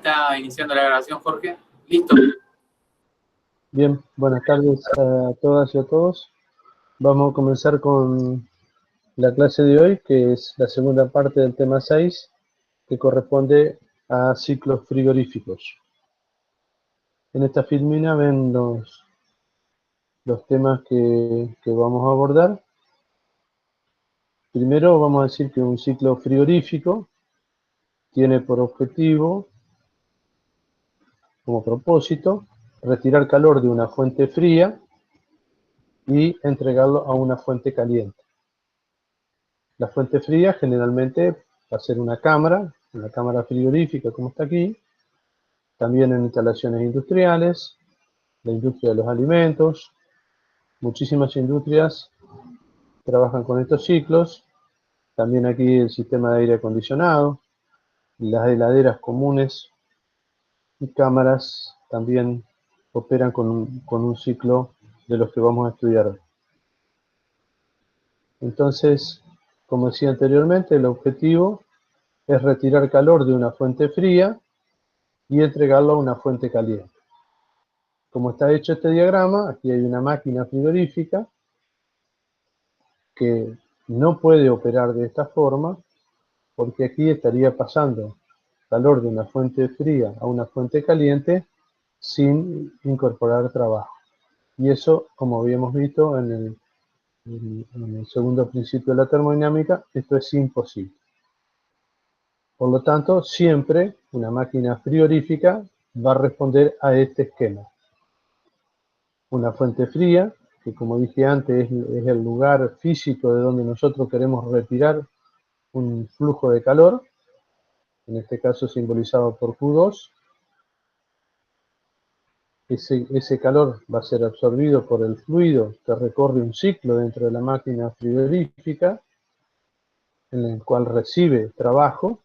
está iniciando la grabación, Jorge. ¿Listo? Bien, buenas tardes a todas y a todos. Vamos a comenzar con la clase de hoy, que es la segunda parte del tema 6, que corresponde a ciclos frigoríficos. En esta filmina ven los temas que vamos a abordar. Primero vamos a decir que un ciclo frigorífico tiene por objetivo, como propósito, retirar calor de una fuente fría y entregarlo a una fuente caliente. La fuente fría generalmente va a ser una cámara frigorífica como está aquí, también en instalaciones industriales, la industria de los alimentos. Muchísimas industrias trabajan con estos ciclos, también aquí el sistema de aire acondicionado, las heladeras comunes y cámaras también operan con un ciclo de los que vamos a estudiar hoy. Entonces, como decía anteriormente, el objetivo es retirar calor de una fuente fría y entregarlo a una fuente caliente. Como está hecho este diagrama, aquí hay una máquina frigorífica que no puede operar de esta forma porque aquí estaría pasando calor de una fuente fría a una fuente caliente sin incorporar trabajo. Y eso, como habíamos visto en el segundo principio de la termodinámica, esto es imposible. Por lo tanto, siempre una máquina frigorífica va a responder a este esquema. Una fuente fría, que como dije antes es el lugar físico de donde nosotros queremos retirar un flujo de calor, en este caso simbolizado por Q2. Ese calor va a ser absorbido por el fluido que recorre un ciclo dentro de la máquina frigorífica, en el cual recibe trabajo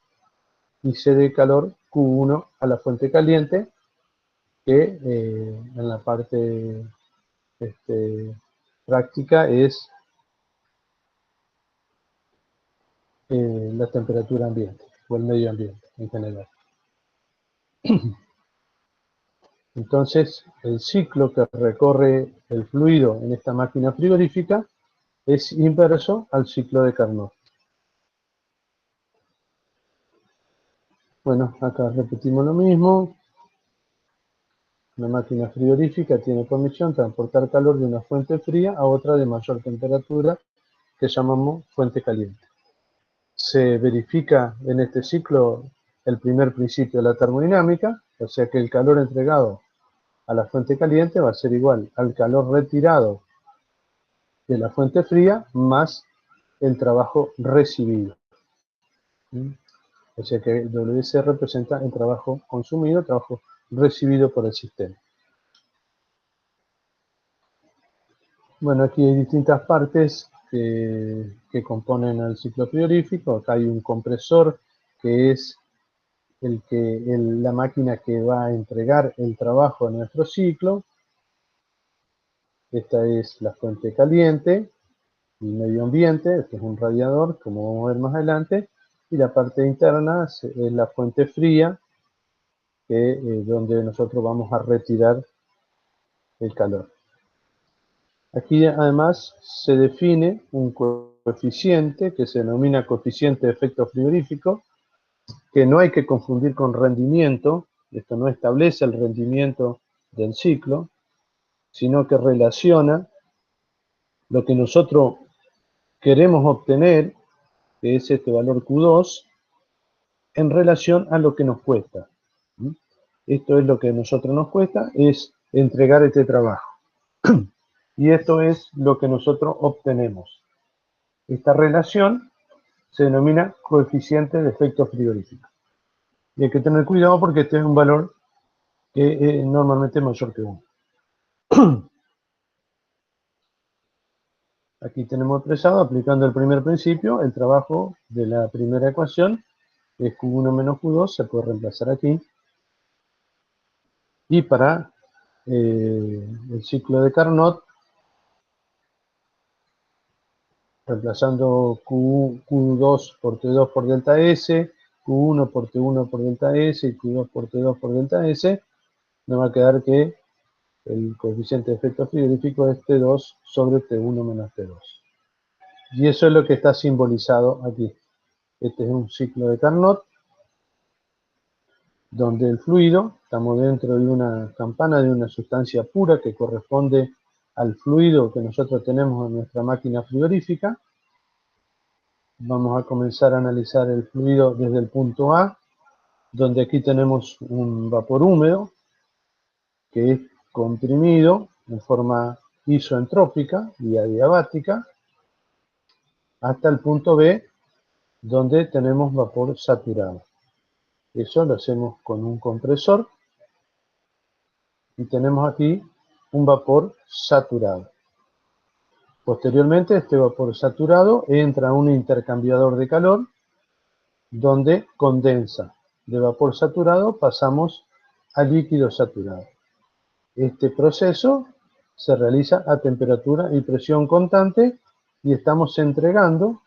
y cede calor Q1 a la fuente caliente, que en la parte práctica es la temperatura ambiente o el medio ambiente en general. Entonces, el ciclo que recorre el fluido en esta máquina frigorífica es inverso al ciclo de Carnot. Bueno, acá repetimos lo mismo. Una máquina frigorífica tiene por misión transportar calor de una fuente fría a otra de mayor temperatura, que llamamos fuente caliente. Se verifica en este ciclo el primer principio de la termodinámica, o sea que el calor entregado a la fuente caliente va a ser igual al calor retirado de la fuente fría más el trabajo recibido. O sea que WC representa el trabajo consumido, el trabajo recibido por el sistema. Bueno, aquí hay distintas partes que componen el ciclo frigorífico. Acá hay un compresor que es la máquina que va a entregar el trabajo a nuestro ciclo. Esta es la fuente caliente, el medio ambiente, este es un radiador, como vamos a ver más adelante, y la parte interna es la fuente fría, donde nosotros vamos a retirar el calor. Aquí además se define un coeficiente que se denomina coeficiente de efecto frigorífico, que no hay que confundir con rendimiento. Esto no establece el rendimiento del ciclo, sino que relaciona lo que nosotros queremos obtener, que es este valor Q2, en relación a lo que nos cuesta. Esto es lo que a nosotros nos cuesta, es entregar este trabajo. Y esto es lo que nosotros obtenemos. Esta relación se denomina coeficiente de efecto frigorífico. Y hay que tener cuidado porque este es un valor que es normalmente mayor que 1. Aquí tenemos expresado, aplicando el primer principio, el trabajo de la primera ecuación, que es Q1 menos Q2, se puede reemplazar aquí. Y para el ciclo de Carnot, reemplazando Q2 por T2 por delta S, Q1 por T1 por delta S y Q2 por T2 por delta S, nos va a quedar que el coeficiente de efecto frigorífico es T2 sobre T1 menos T2. Y eso es lo que está simbolizado aquí. Este es un ciclo de Carnot, donde el fluido, estamos dentro de una campana de una sustancia pura que corresponde al fluido que nosotros tenemos en nuestra máquina frigorífica. Vamos a comenzar a analizar el fluido desde el punto A, donde aquí tenemos un vapor húmedo que es comprimido en forma isoentrópica y adiabática hasta el punto B, donde tenemos vapor saturado. Eso lo hacemos con un compresor y tenemos aquí un vapor saturado. Posteriormente, este vapor saturado entra a un intercambiador de calor donde condensa. De vapor saturado pasamos a líquido saturado. Este proceso se realiza a temperatura y presión constante y estamos entregando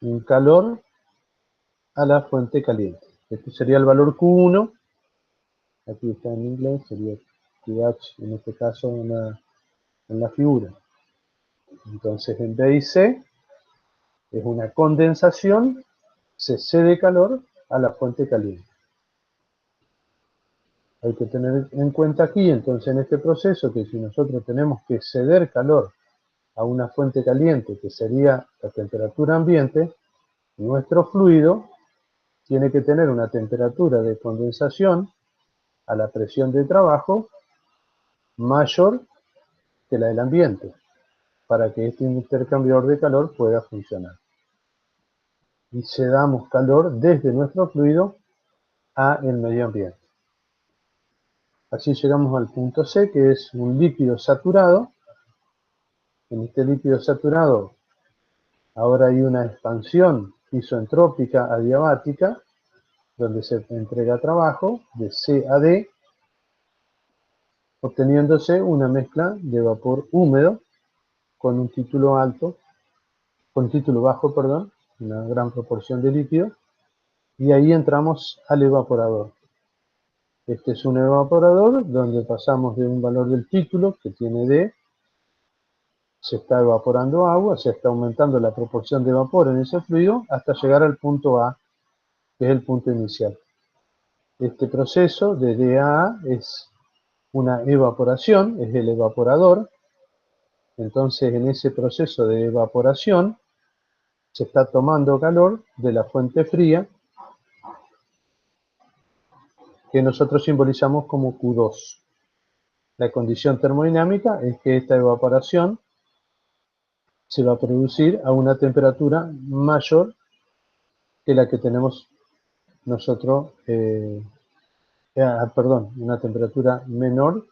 un calor a la fuente caliente. Este sería el valor Q1, aquí está en inglés, sería QH en este caso en la figura. Entonces en B y C es una condensación, se cede calor a la fuente caliente. Hay que tener en cuenta aquí, entonces, en este proceso, que si nosotros tenemos que ceder calor a una fuente caliente, que sería la temperatura ambiente, nuestro fluido tiene que tener una temperatura de condensación a la presión de trabajo mayor que la del ambiente, para que este intercambiador de calor pueda funcionar. Y cedamos calor desde nuestro fluido a el medio ambiente. Así llegamos al punto C, que es un líquido saturado. En este líquido saturado ahora hay una expansión isoentrópica adiabática, donde se entrega trabajo de C a D, obteniéndose una mezcla de vapor húmedo con un título alto, con título bajo, perdón, una gran proporción de líquido, y ahí entramos al evaporador. Este es un evaporador donde pasamos de un valor del título, que tiene D, se está evaporando agua, se está aumentando la proporción de vapor en ese fluido, hasta llegar al punto A, que es el punto inicial. Este proceso de D a A es una evaporación, es el evaporador. Entonces, en ese proceso de evaporación, se está tomando calor de la fuente fría, que nosotros simbolizamos como Q2. La condición termodinámica es que esta evaporación se va a producir a una temperatura mayor que la que tenemos nosotros, una temperatura menor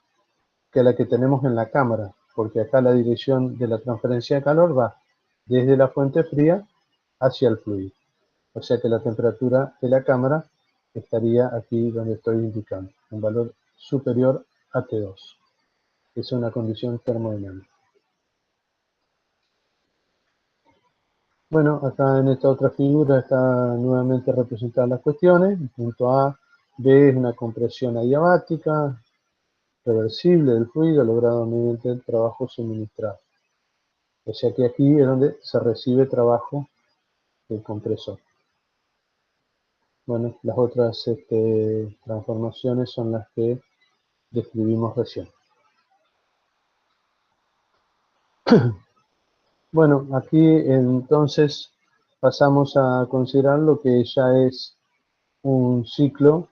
que la que tenemos en la cámara, porque acá la dirección de la transferencia de calor va desde la fuente fría hacia el fluido. O sea que la temperatura de la cámara estaría aquí donde estoy indicando, un valor superior a T2. Es una condición termodinámica. Bueno, acá en esta otra figura está nuevamente representadas las cuestiones. El punto A, B es una compresión adiabática reversible del fluido logrado mediante el trabajo suministrado. O sea que aquí es donde se recibe trabajo del compresor. Bueno, las otras transformaciones son las que describimos recién. Bueno, aquí entonces pasamos a considerar lo que ya es un ciclo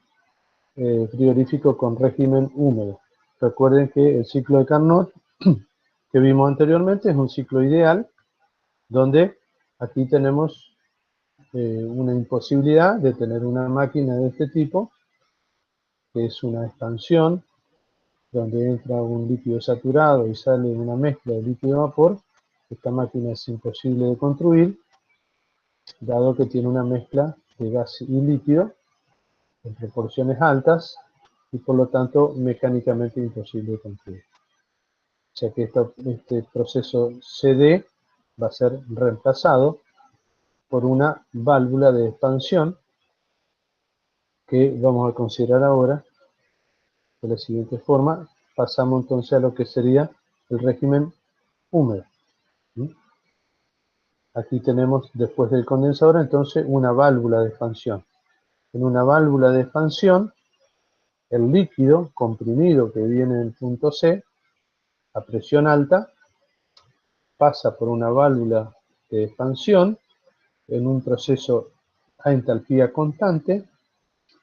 frigorífico con régimen húmedo. Recuerden que el ciclo de Carnot que vimos anteriormente es un ciclo ideal, donde aquí tenemos una imposibilidad de tener una máquina de este tipo, que es una expansión, donde entra un líquido saturado y sale una mezcla de líquido-vapor. Esta máquina es imposible de construir, dado que tiene una mezcla de gas y líquido en proporciones altas y por lo tanto mecánicamente imposible de construir. O sea que este proceso CD va a ser reemplazado por una válvula de expansión que vamos a considerar ahora de la siguiente forma. Pasamos entonces a lo que sería el régimen húmedo. Aquí tenemos, después del condensador, entonces una válvula de expansión. En una válvula de expansión, el líquido comprimido que viene en el punto C, a presión alta, pasa por una válvula de expansión en un proceso a entalpía constante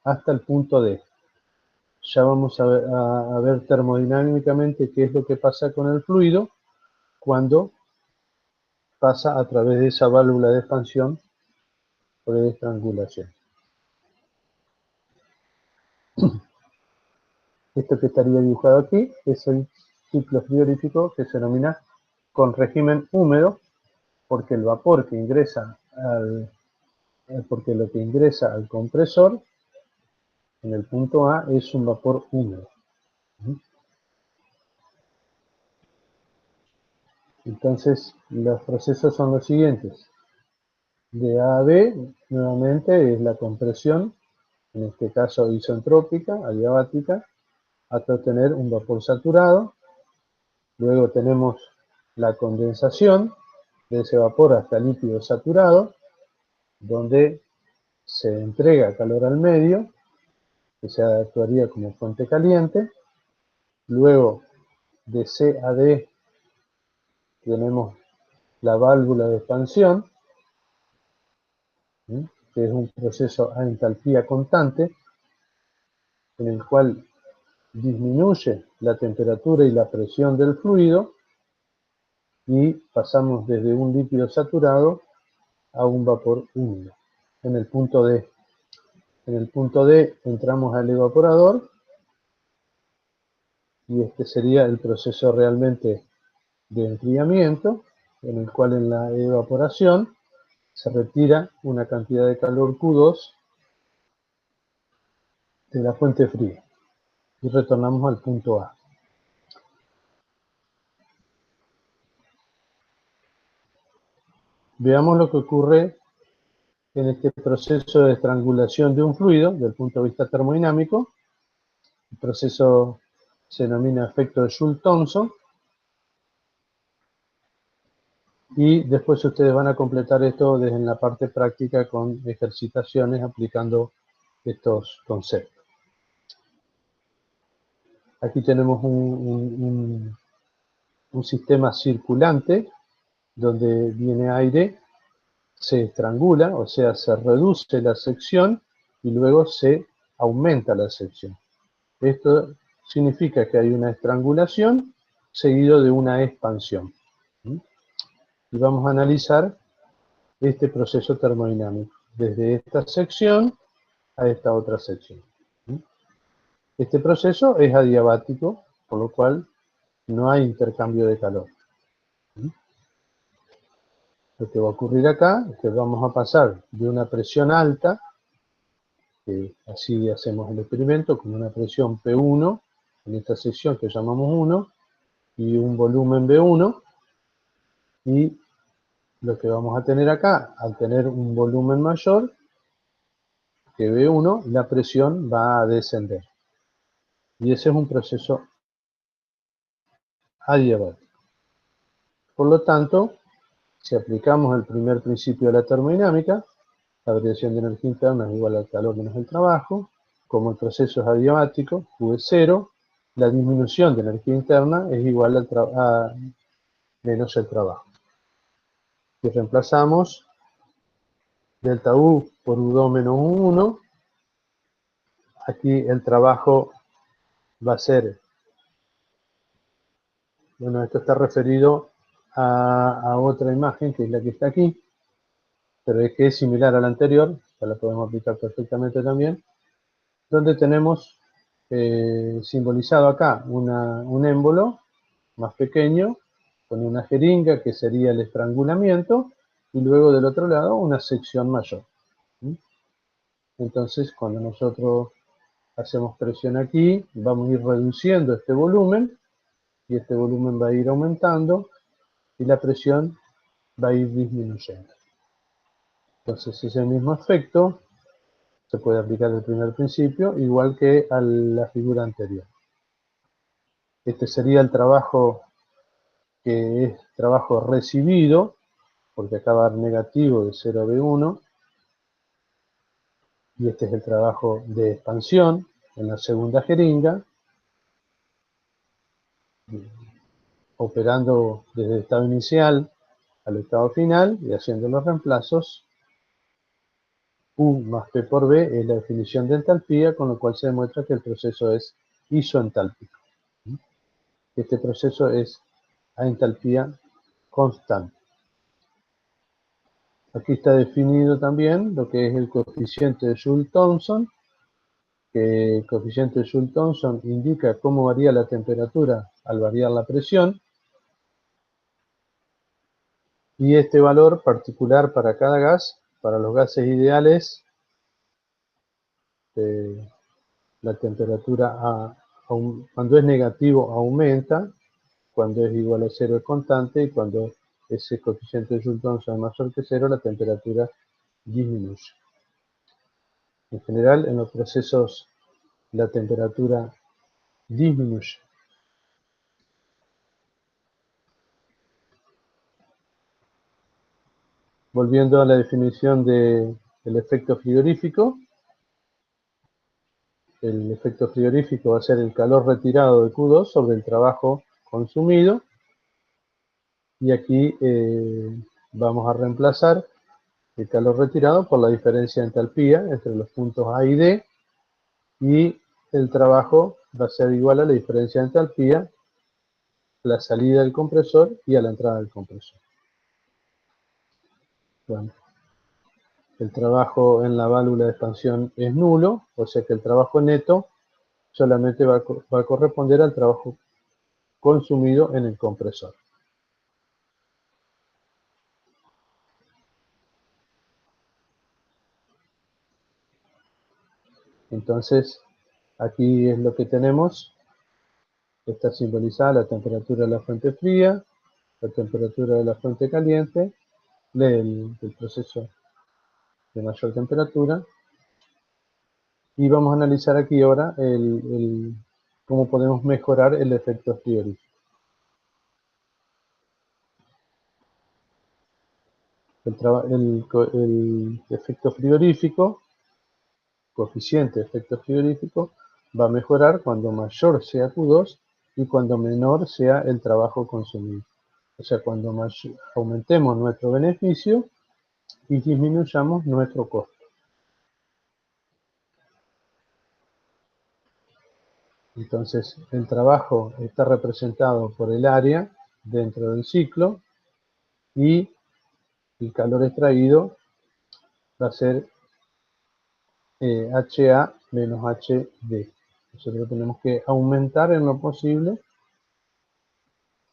hasta el punto D. Ya vamos a ver termodinámicamente qué es lo que pasa con el fluido cuando pasa a través de esa válvula de expansión o de estrangulación. Esto que estaría dibujado aquí es el ciclo frigorífico que se denomina con régimen húmedo, porque el vapor que ingresa porque lo que ingresa al compresor en el punto A es un vapor húmedo. Entonces, los procesos son los siguientes. De A a B, nuevamente, es la compresión, en este caso isentrópica, adiabática, hasta obtener un vapor saturado. Luego tenemos la condensación de ese vapor hasta líquido saturado, donde se entrega calor al medio, que se actuaría como fuente caliente. Luego, de C a D, tenemos la válvula de expansión, que es un proceso a entalpía constante, en el cual disminuye la temperatura y la presión del fluido y pasamos desde un líquido saturado a un vapor húmedo. En el punto D. En el punto D entramos al evaporador y este sería el proceso realmente de enfriamiento, en el cual en la evaporación se retira una cantidad de calor Q2 de la fuente fría y retornamos al punto A. Veamos lo que ocurre en este proceso de estrangulación de un fluido desde el punto de vista termodinámico. El proceso se denomina efecto de Joule-Thomson y después ustedes van a completar esto desde la parte práctica con ejercitaciones aplicando estos conceptos. Aquí tenemos un sistema circulante donde viene aire, se estrangula, o sea, se reduce la sección y luego se aumenta la sección. Esto significa que hay una estrangulación seguido de una expansión. Y vamos a analizar este proceso termodinámico, desde esta sección a esta otra sección. Este proceso es adiabático, por lo cual no hay intercambio de calor. Lo que va a ocurrir acá es que vamos a pasar de una presión alta, que así hacemos el experimento, con una presión P1, en esta sección que llamamos 1, y un volumen B1, y lo que vamos a tener acá, al tener un volumen mayor que B1, la presión va a descender. Y ese es un proceso adiabático. Por lo tanto, si aplicamos el primer principio de la termodinámica, la variación de energía interna es igual al calor menos el trabajo. Como el proceso es adiabático, Q es 0, la disminución de energía interna es igual a menos el trabajo. Si reemplazamos delta U por U2 menos U1, aquí el trabajo va a ser, bueno, esto está referido a otra imagen, que es la que está aquí, pero es que es similar a la anterior, ya la podemos aplicar perfectamente también, donde tenemos simbolizado acá un émbolo más pequeño, con una jeringa que sería el estrangulamiento, y luego del otro lado una sección mayor. Entonces, cuando nosotros hacemos presión aquí, vamos a ir reduciendo este volumen, y este volumen va a ir aumentando, y la presión va a ir disminuyendo. Entonces, ese mismo efecto se puede aplicar el primer principio, igual que a la figura anterior. Este sería el trabajo que es trabajo recibido, porque acá va a dar negativo de 0,B1, y este es el trabajo de expansión en la segunda jeringa, operando desde el estado inicial al estado final y haciendo los reemplazos. U más P por B es la definición de entalpía, con lo cual se demuestra que el proceso es isoentálpico. Este proceso es a entalpía constante. Aquí está definido también lo que es el coeficiente de Joule-Thomson, que el coeficiente de Joule-Thomson indica cómo varía la temperatura al variar la presión, y este valor particular para cada gas, para los gases ideales, la temperatura cuando es negativo aumenta, cuando es igual a 0 es constante, y cuando ese coeficiente de Joule-Thomson es mayor que 0, la temperatura disminuye. En general, en los procesos la temperatura disminuye. Volviendo a la definición del efecto frigorífico, el efecto frigorífico va a ser el calor retirado de Q2 sobre el trabajo consumido, y aquí vamos a reemplazar el calor retirado por la diferencia de entalpía entre los puntos A y D, y el trabajo va a ser igual a la diferencia de entalpía a la salida del compresor y a la entrada del compresor. Bueno, el trabajo en la válvula de expansión es nulo, o sea que el trabajo neto solamente va a corresponder al trabajo consumido en el compresor. Entonces, aquí es lo que tenemos. Está simbolizada la temperatura de la fuente fría, la temperatura de la fuente caliente, del proceso de mayor temperatura. Y vamos a analizar aquí ahora cómo podemos mejorar el efecto frigorífico. El efecto frigorífico, coeficiente de efecto frigorífico, va a mejorar cuando mayor sea Q2 y cuando menor sea el trabajo consumido. O sea, cuando aumentemos nuestro beneficio y disminuyamos nuestro costo. Entonces, el trabajo está representado por el área dentro del ciclo, y el calor extraído va a ser HA menos HD. Nosotros tenemos que aumentar en lo posible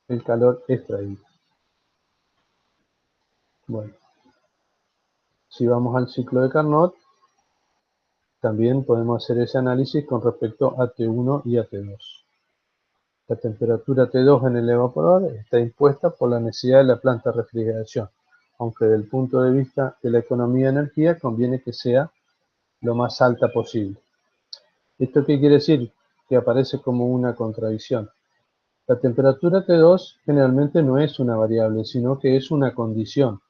el calor extraído. Bueno, si vamos al ciclo de Carnot, también podemos hacer ese análisis con respecto a T1 y a T2. La temperatura T2 en el evaporador está impuesta por la necesidad de la planta de refrigeración, aunque desde el punto de vista de la economía de energía conviene que sea lo más alta posible. ¿Esto qué quiere decir? Que aparece como una contradicción. La temperatura T2 generalmente no es una variable, sino que es una condición,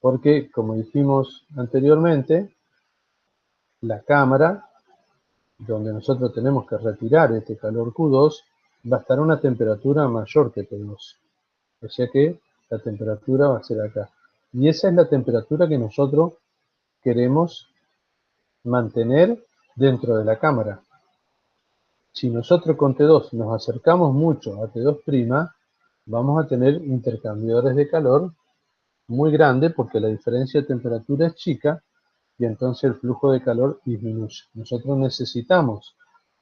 porque, como dijimos anteriormente, la cámara donde nosotros tenemos que retirar este calor Q2 va a estar a una temperatura mayor que T2. O sea que la temperatura va a ser acá. Y esa es la temperatura que nosotros queremos mantener dentro de la cámara. Si nosotros con T2 nos acercamos mucho a T2', vamos a tener intercambiadores de calor muy grande, porque la diferencia de temperatura es chica y entonces el flujo de calor disminuye. Nosotros necesitamos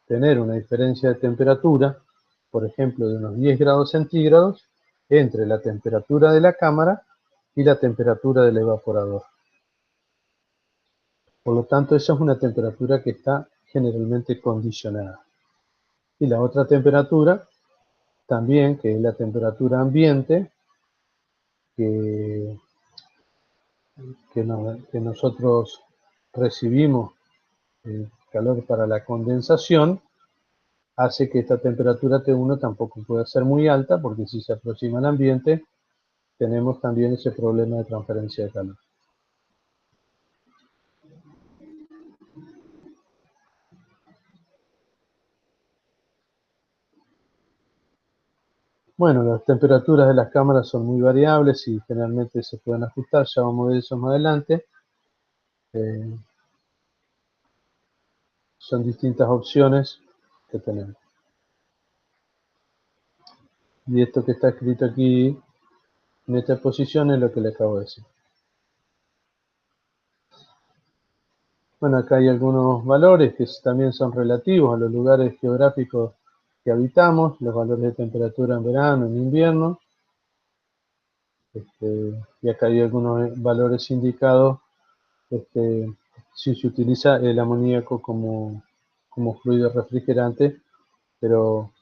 tener una diferencia de temperatura, por ejemplo, de unos 10 grados centígrados, entre la temperatura de la cámara y la temperatura del evaporador. Por lo tanto, esa es una temperatura que está generalmente condicionada. Y la otra temperatura, también, que es la temperatura ambiente, que nosotros recibimos calor para la condensación, hace que esta temperatura T1 tampoco pueda ser muy alta, porque si se aproxima al ambiente, tenemos también ese problema de transferencia de calor. Bueno, las temperaturas de las cámaras son muy variables y generalmente se pueden ajustar, ya vamos a ver eso más adelante. Son distintas opciones que tenemos. Y esto que está escrito aquí en esta posición es lo que le acabo de decir. Bueno, acá hay algunos valores que también son relativos a los lugares geográficos que habitamos, los valores de temperatura en verano, en invierno. Y acá hay algunos valores indicados si se utiliza el amoníaco como fluido refrigerante, pero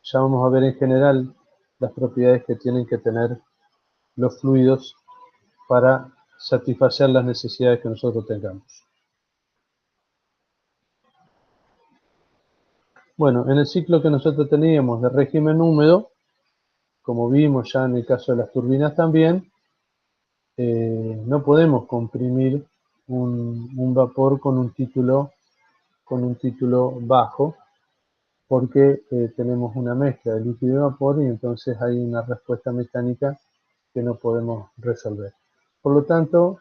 ya vamos a ver en general las propiedades que tienen que tener los fluidos para satisfacer las necesidades que nosotros tengamos. Bueno, en el ciclo que nosotros teníamos de régimen húmedo, como vimos ya en el caso de las turbinas también, no podemos comprimir un vapor con un título bajo, porque tenemos una mezcla de líquido y vapor y entonces hay una respuesta mecánica que no podemos resolver. Por lo tanto,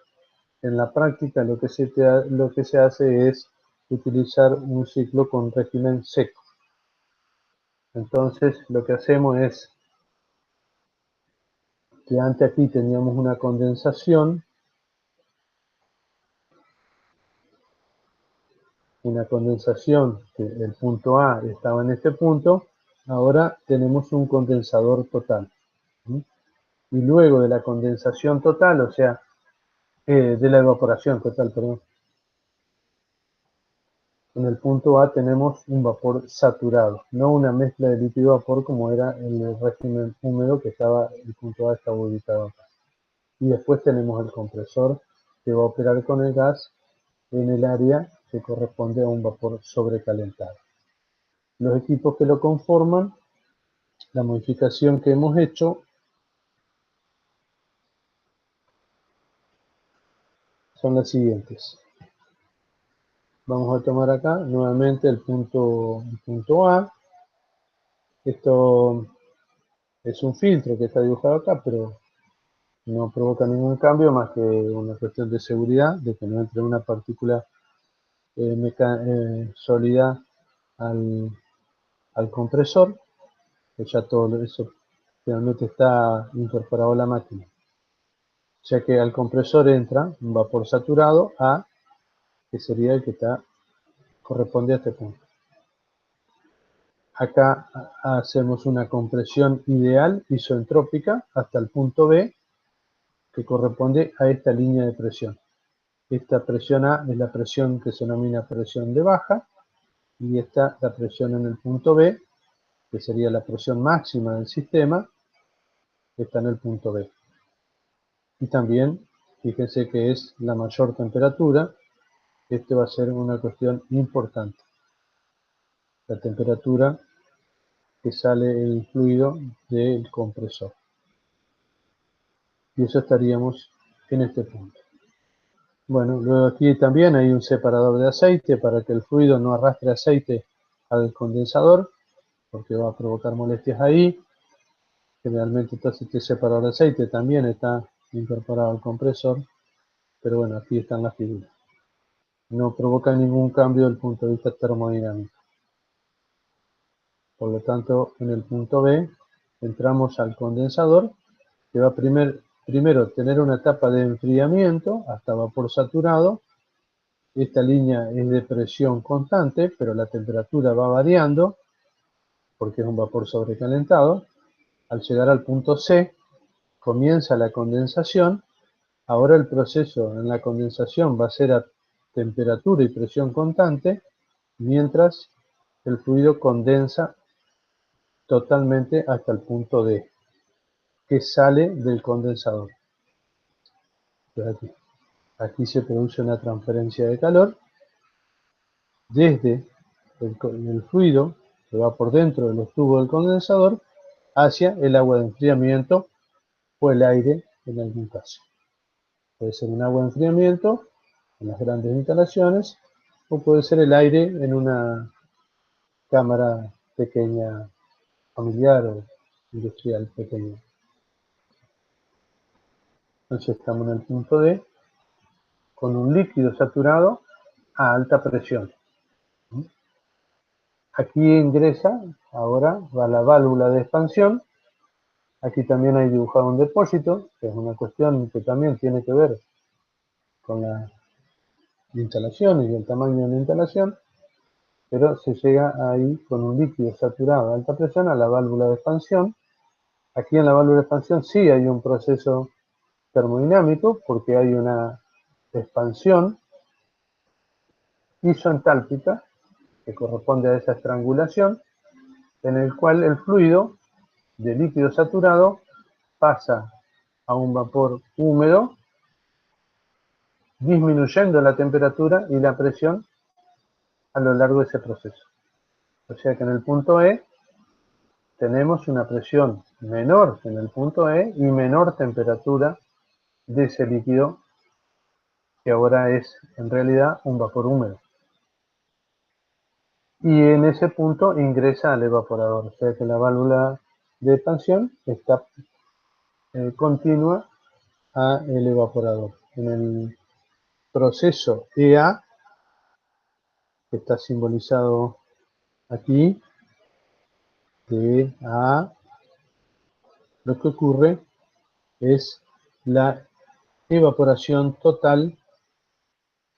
en la práctica lo que se hace es utilizar un ciclo con régimen seco. Entonces lo que hacemos es que antes aquí teníamos una condensación que el punto A estaba en este punto, ahora tenemos un condensador total. Y luego de la condensación total, o sea, de la evaporación total, perdón, en el punto A tenemos un vapor saturado, no una mezcla de líquido y vapor como era en el régimen húmedo que estaba, el punto A estaba ubicado acá. Y después tenemos el compresor que va a operar con el gas en el área que corresponde a un vapor sobrecalentado. Los equipos que lo conforman, la modificación que hemos hecho son las siguientes. Vamos a tomar acá nuevamente el punto A. Esto es un filtro que está dibujado acá, pero no provoca ningún cambio más que una cuestión de seguridad, de que no entre una partícula sólida al compresor, que ya todo eso finalmente está incorporado a la máquina. Ya que al compresor entra un vapor saturado A, que sería el que corresponde a este punto. Acá hacemos una compresión ideal isentrópica hasta el punto B, que corresponde a esta línea de presión. Esta presión A es la presión que se denomina presión de baja, y esta la presión en el punto B, que sería la presión máxima del sistema, está en el punto B. Y también, fíjense que es la mayor temperatura. Esto va a ser una cuestión importante. La temperatura que sale el fluido del compresor. Y eso estaríamos en este punto. Bueno, luego aquí también hay un separador de aceite para que el fluido no arrastre aceite al condensador, porque va a provocar molestias ahí. Generalmente este separador de aceite también está incorporado al compresor, pero bueno, aquí están las figuras. No provoca ningún cambio desde el punto de vista termodinámico. Por lo tanto, en el punto B entramos al condensador, que va a primero tener una etapa de enfriamiento hasta vapor saturado. Esta línea es de presión constante, pero la temperatura va variando porque es un vapor sobrecalentado. Al llegar al punto C, comienza la condensación. Ahora el proceso en la condensación va a ser a temperatura y presión constante, mientras el fluido condensa totalmente hasta el punto D, que sale del condensador. Aquí. Aquí se produce una transferencia de calor desde el fluido que va por dentro de los tubos del condensador hacia el agua de enfriamiento o el aire en algún caso. Puede ser un agua de enfriamiento en las grandes instalaciones o puede ser el aire en una cámara pequeña, familiar o industrial pequeña. Entonces estamos en el punto D con un líquido saturado a alta presión. Aquí ingresa, ahora va la válvula de expansión. Aquí también hay dibujado un depósito, que es una cuestión que también tiene que ver con las instalaciones y el tamaño de la instalación, pero se llega ahí con un líquido saturado a alta presión a la válvula de expansión. Aquí en la válvula de expansión sí hay un proceso termodinámico porque hay una expansión isoentálpica que corresponde a esa estrangulación, en el cual el fluido de líquido saturado pasa a un vapor húmedo, disminuyendo la temperatura y la presión a lo largo de ese proceso. O sea que en el punto E tenemos una presión menor que en el punto E y menor temperatura de ese líquido que ahora es en realidad un vapor húmedo. Y en ese punto ingresa al evaporador, o sea que la válvula de expansión está continua a el evaporador. En el proceso EA, que está simbolizado aquí, de A, lo que ocurre es la evaporación total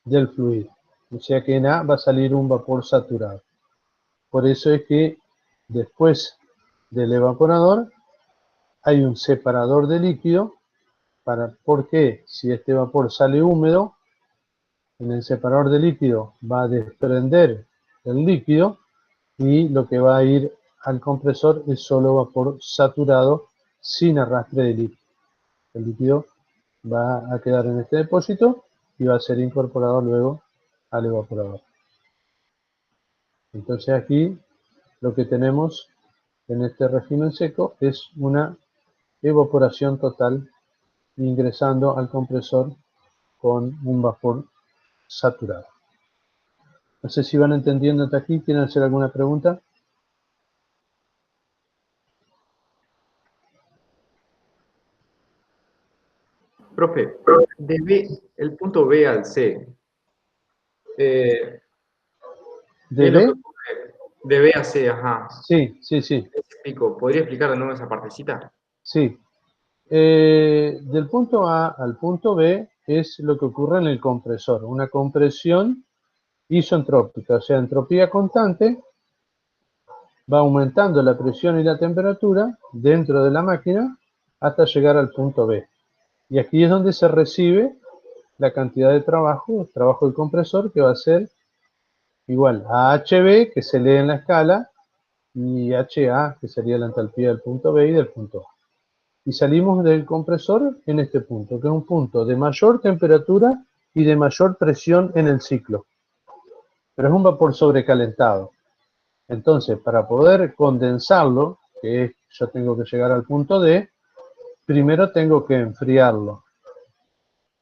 del fluido. O sea que en A va a salir un vapor saturado. Por eso es que después del evaporador hay un separador de líquido, porque si este vapor sale húmedo, en el separador de líquido va a desprender el líquido y lo que va a ir al compresor es solo vapor saturado sin arrastre de líquido. El líquido va a quedar en este depósito y va a ser incorporado luego al evaporador. Entonces aquí lo que tenemos en este régimen seco es una evaporación total ingresando al compresor con un vapor saturado. No sé si van entendiendo hasta aquí. ¿Quieren hacer alguna pregunta? Profe, de B, el punto B al C, ¿qué ¿De es lo que B? ocurre? De B a C, ajá. Sí, sí, sí. Explico. ¿Podría explicar de nuevo esa partecita? Sí. Del punto A al punto B es lo que ocurre en el compresor. Una compresión isoentrópica, o sea, entropía constante, va aumentando la presión y la temperatura dentro de la máquina hasta llegar al punto B. Y aquí es donde se recibe la cantidad de trabajo, el trabajo del compresor, que va a ser igual a HB, que se lee en la escala, y HA, que sería la entalpía del punto B y del punto A. Y salimos del compresor en este punto, que es un punto de mayor temperatura y de mayor presión en el ciclo. Pero es un vapor sobrecalentado. Entonces, para poder condensarlo, que es, yo tengo que llegar al punto D, primero tengo que enfriarlo.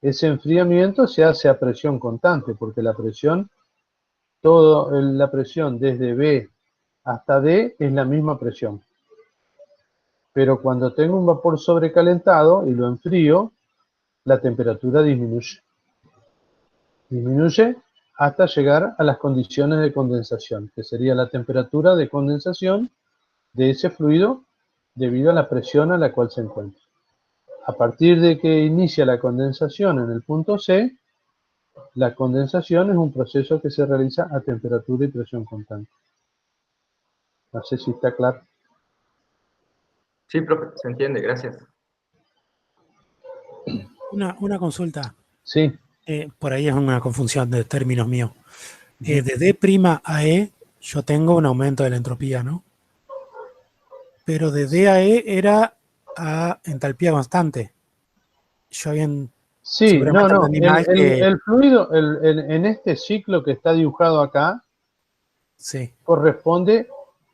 Ese enfriamiento se hace a presión constante, porque la presión, la presión desde B hasta D es la misma presión. Pero cuando tengo un vapor sobrecalentado y lo enfrío, la temperatura disminuye. Disminuye hasta llegar a las condiciones de condensación, que sería la temperatura de condensación de ese fluido debido a la presión a la cual se encuentra. A partir de que inicia la condensación en el punto C, la condensación es un proceso que se realiza a temperatura y presión constante. No sé si está claro. Sí, profe, se entiende, gracias. Una consulta. Sí. Por ahí es una confusión de términos míos. De D' a E yo tengo un aumento de la entropía, ¿no? Pero de D a E era a entalpía constante. Yo había Sí, Seguramente no. entendí mal que... El fluido, en este ciclo que está dibujado acá, Sí. corresponde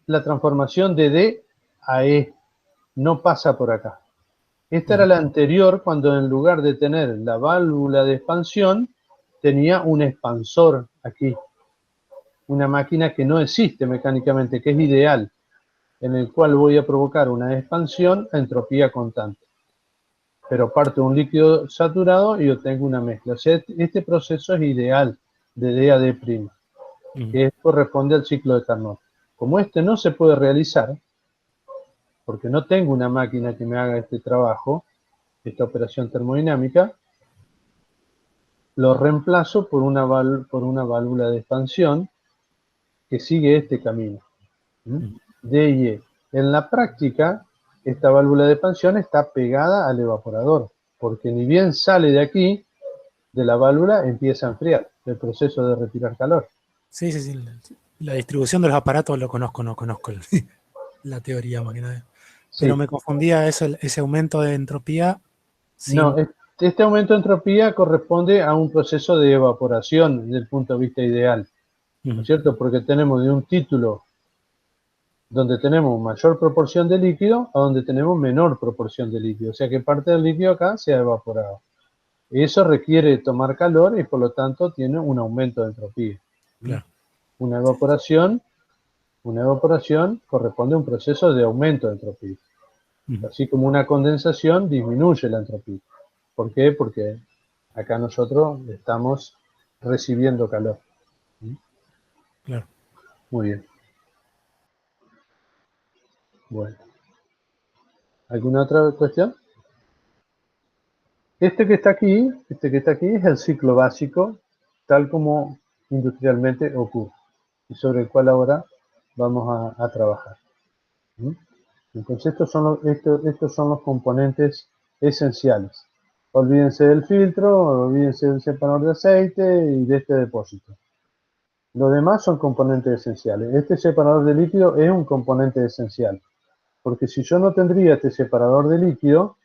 la transformación de D a E. No pasa por acá. Esta era la anterior, cuando en lugar de tener la válvula de expansión, tenía un expansor aquí. Una máquina que no existe mecánicamente, que es ideal, en el cual voy a provocar una expansión a entropía constante. Pero parto de un líquido saturado y obtengo una mezcla. O sea, este proceso es ideal de D a D', que corresponde al ciclo de Carnot. Como este no se puede realizar, porque no tengo una máquina que me haga este trabajo, esta operación termodinámica, lo reemplazo por una válvula de expansión que sigue este camino. D y E. En la práctica, esta válvula de expansión está pegada al evaporador, porque ni bien sale de aquí, de la válvula, empieza a enfriar el proceso de retirar calor. Sí. La distribución de los aparatos lo conozco, no conozco la teoría más que nada. Pero Sí. me confundía eso, ese aumento de entropía No, sin... este aumento de entropía corresponde a un proceso de evaporación desde el punto de vista ideal, ¿no es cierto? Porque tenemos de un título donde tenemos mayor proporción de líquido a donde tenemos menor proporción de líquido. O sea que parte del líquido acá se ha evaporado. Eso requiere tomar calor y por lo tanto tiene un aumento de entropía. Claro. Una evaporación corresponde a un proceso de aumento de entropía. Así como una condensación disminuye la entropía. ¿Por qué? Porque acá nosotros estamos recibiendo calor. Claro. Muy bien. Bueno. ¿Alguna otra cuestión? Este que está aquí es el ciclo básico, tal como industrialmente ocurre, y sobre el cual ahora vamos a trabajar. Entonces estos son los componentes esenciales. Olvídense del filtro, olvídense del separador de aceite y de este depósito. Los demás son componentes esenciales. Este separador de líquido es un componente esencial, porque si yo no tendría este separador de líquido,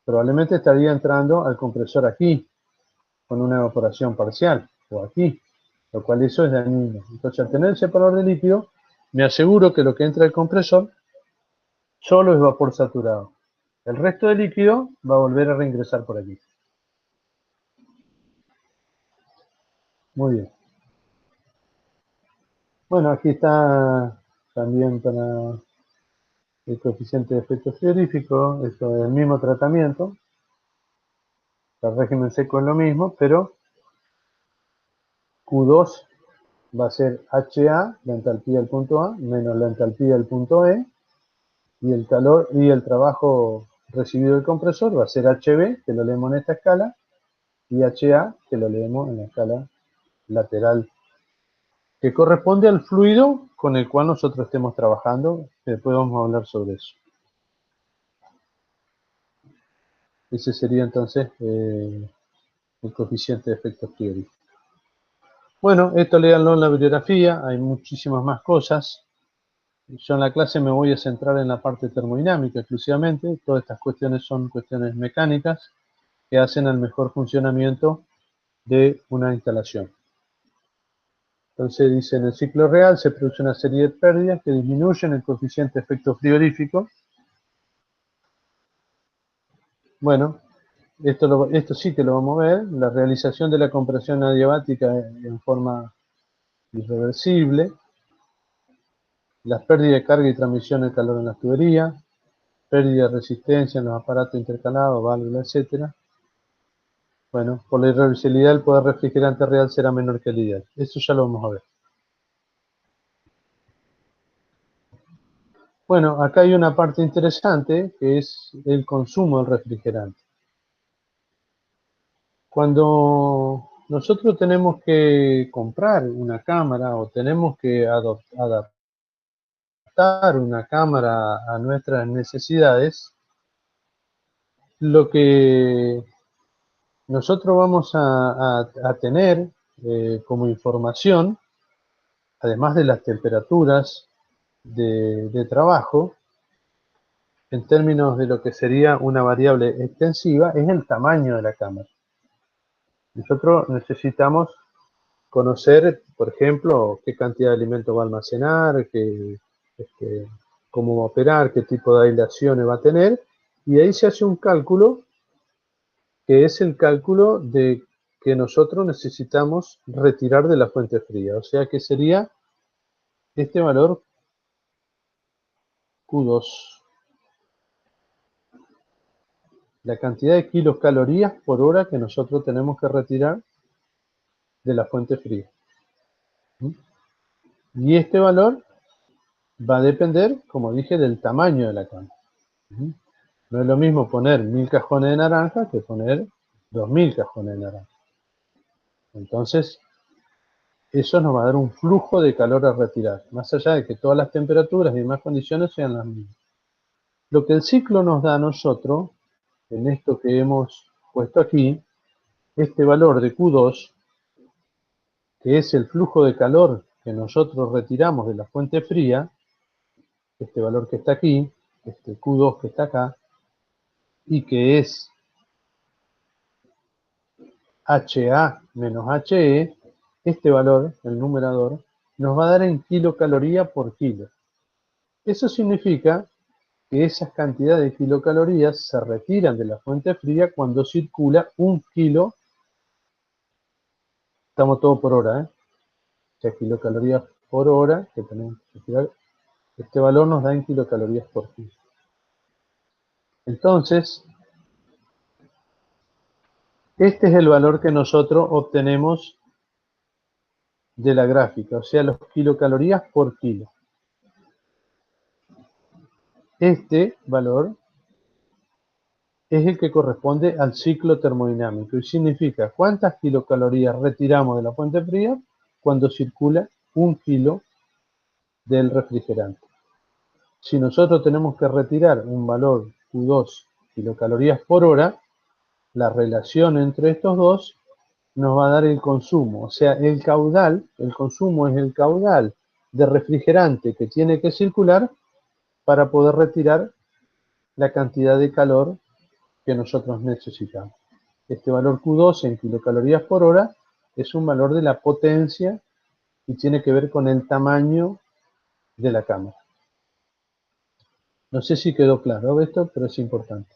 probablemente estaría entrando al compresor aquí, con una evaporación parcial, o aquí, lo cual eso es dañino. Entonces, al tener el separador de líquido, me aseguro que lo que entra al compresor solo es vapor saturado. El resto de líquido va a volver a reingresar por aquí. Muy bien. Bueno, aquí está también para el coeficiente de efecto frigorífico, esto es el mismo tratamiento. El régimen seco es lo mismo, pero Q2 va a ser HA, la entalpía del punto A, menos la entalpía del punto E, y el calor y el trabajo recibido del compresor va a ser HB, que lo leemos en esta escala, y HA, que lo leemos en la escala lateral, que corresponde al fluido con el cual nosotros estemos trabajando, que después vamos a hablar sobre eso. Ese sería entonces el coeficiente de efecto frigorífico. Bueno, esto léanlo en la bibliografía, hay muchísimas más cosas. Yo en la clase me voy a centrar en la parte termodinámica exclusivamente. Todas estas cuestiones son cuestiones mecánicas que hacen al mejor funcionamiento de una instalación. Entonces dice, en el ciclo real se produce una serie de pérdidas que disminuyen el coeficiente de efecto frigorífico. Bueno, esto sí que lo vamos a ver. La realización de la compresión adiabática en forma irreversible. Las pérdidas de carga y transmisión de calor en las tuberías. Pérdida de resistencia en los aparatos intercalados, válvulas, etc. Bueno, por la irreversibilidad el poder refrigerante real será menor que el ideal. Eso ya lo vamos a ver. Bueno, acá hay una parte interesante que es el consumo del refrigerante. Cuando nosotros tenemos que comprar una cámara o tenemos que adaptar una cámara a nuestras necesidades, lo que nosotros vamos a tener como información, además de las temperaturas de trabajo, en términos de lo que sería una variable extensiva, es el tamaño de la cámara. Nosotros necesitamos conocer, por ejemplo, qué cantidad de alimento va a almacenar, cómo va a operar, qué tipo de aislaciones va a tener, y ahí se hace un cálculo que es el cálculo de que nosotros necesitamos retirar de la fuente fría. O sea que sería este valor Q2. La cantidad de kilocalorías por hora que nosotros tenemos que retirar de la fuente fría. Y este valor va a depender, como dije, del tamaño de la cámara. No es lo mismo poner 1000 cajones de naranja que poner 2000 cajones de naranja. Entonces, eso nos va a dar un flujo de calor a retirar, más allá de que todas las temperaturas y demás condiciones sean las mismas. Lo que el ciclo nos da a nosotros, en esto que hemos puesto aquí, este valor de Q2, que es el flujo de calor que nosotros retiramos de la fuente fría, este valor que está aquí, este Q2 que está acá, y que es HA menos HE, este valor, el numerador, nos va a dar en kilocaloría por kilo. Eso significa que esas cantidades de kilocalorías se retiran de la fuente fría cuando circula 1 kilo, estamos todo por hora, o sea, kilocalorías por hora, que tenemos que retirar, este valor nos da en kilocalorías por kilo. Entonces, este es el valor que nosotros obtenemos de la gráfica, o sea, los kilocalorías por kilo. Este valor es el que corresponde al ciclo termodinámico y significa cuántas kilocalorías retiramos de la fuente fría cuando circula 1 kilo del refrigerante. Si nosotros tenemos que retirar un valor Q2 kilocalorías por hora, la relación entre estos dos nos va a dar el consumo, o sea, el caudal, el consumo es el caudal de refrigerante que tiene que circular para poder retirar la cantidad de calor que nosotros necesitamos. Este valor Q2 en kilocalorías por hora es un valor de la potencia y tiene que ver con el tamaño de la cámara. No sé si quedó claro esto, pero es importante.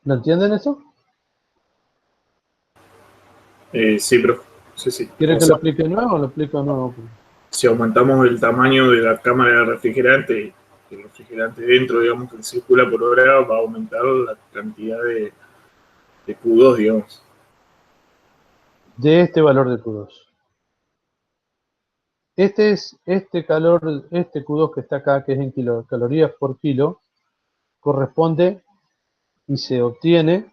¿Lo entienden eso? Sí, profe. Sí. ¿Quiere O que lo sea, explique de nuevo o lo explico de nuevo? si aumentamos el tamaño de la cámara de refrigerante, el refrigerante dentro, digamos, que circula por hora, va a aumentar la cantidad de Q2, digamos. De este valor de Q2. Este calor, este Q2 que está acá, que es en kilocalorías por kilo, corresponde y se obtiene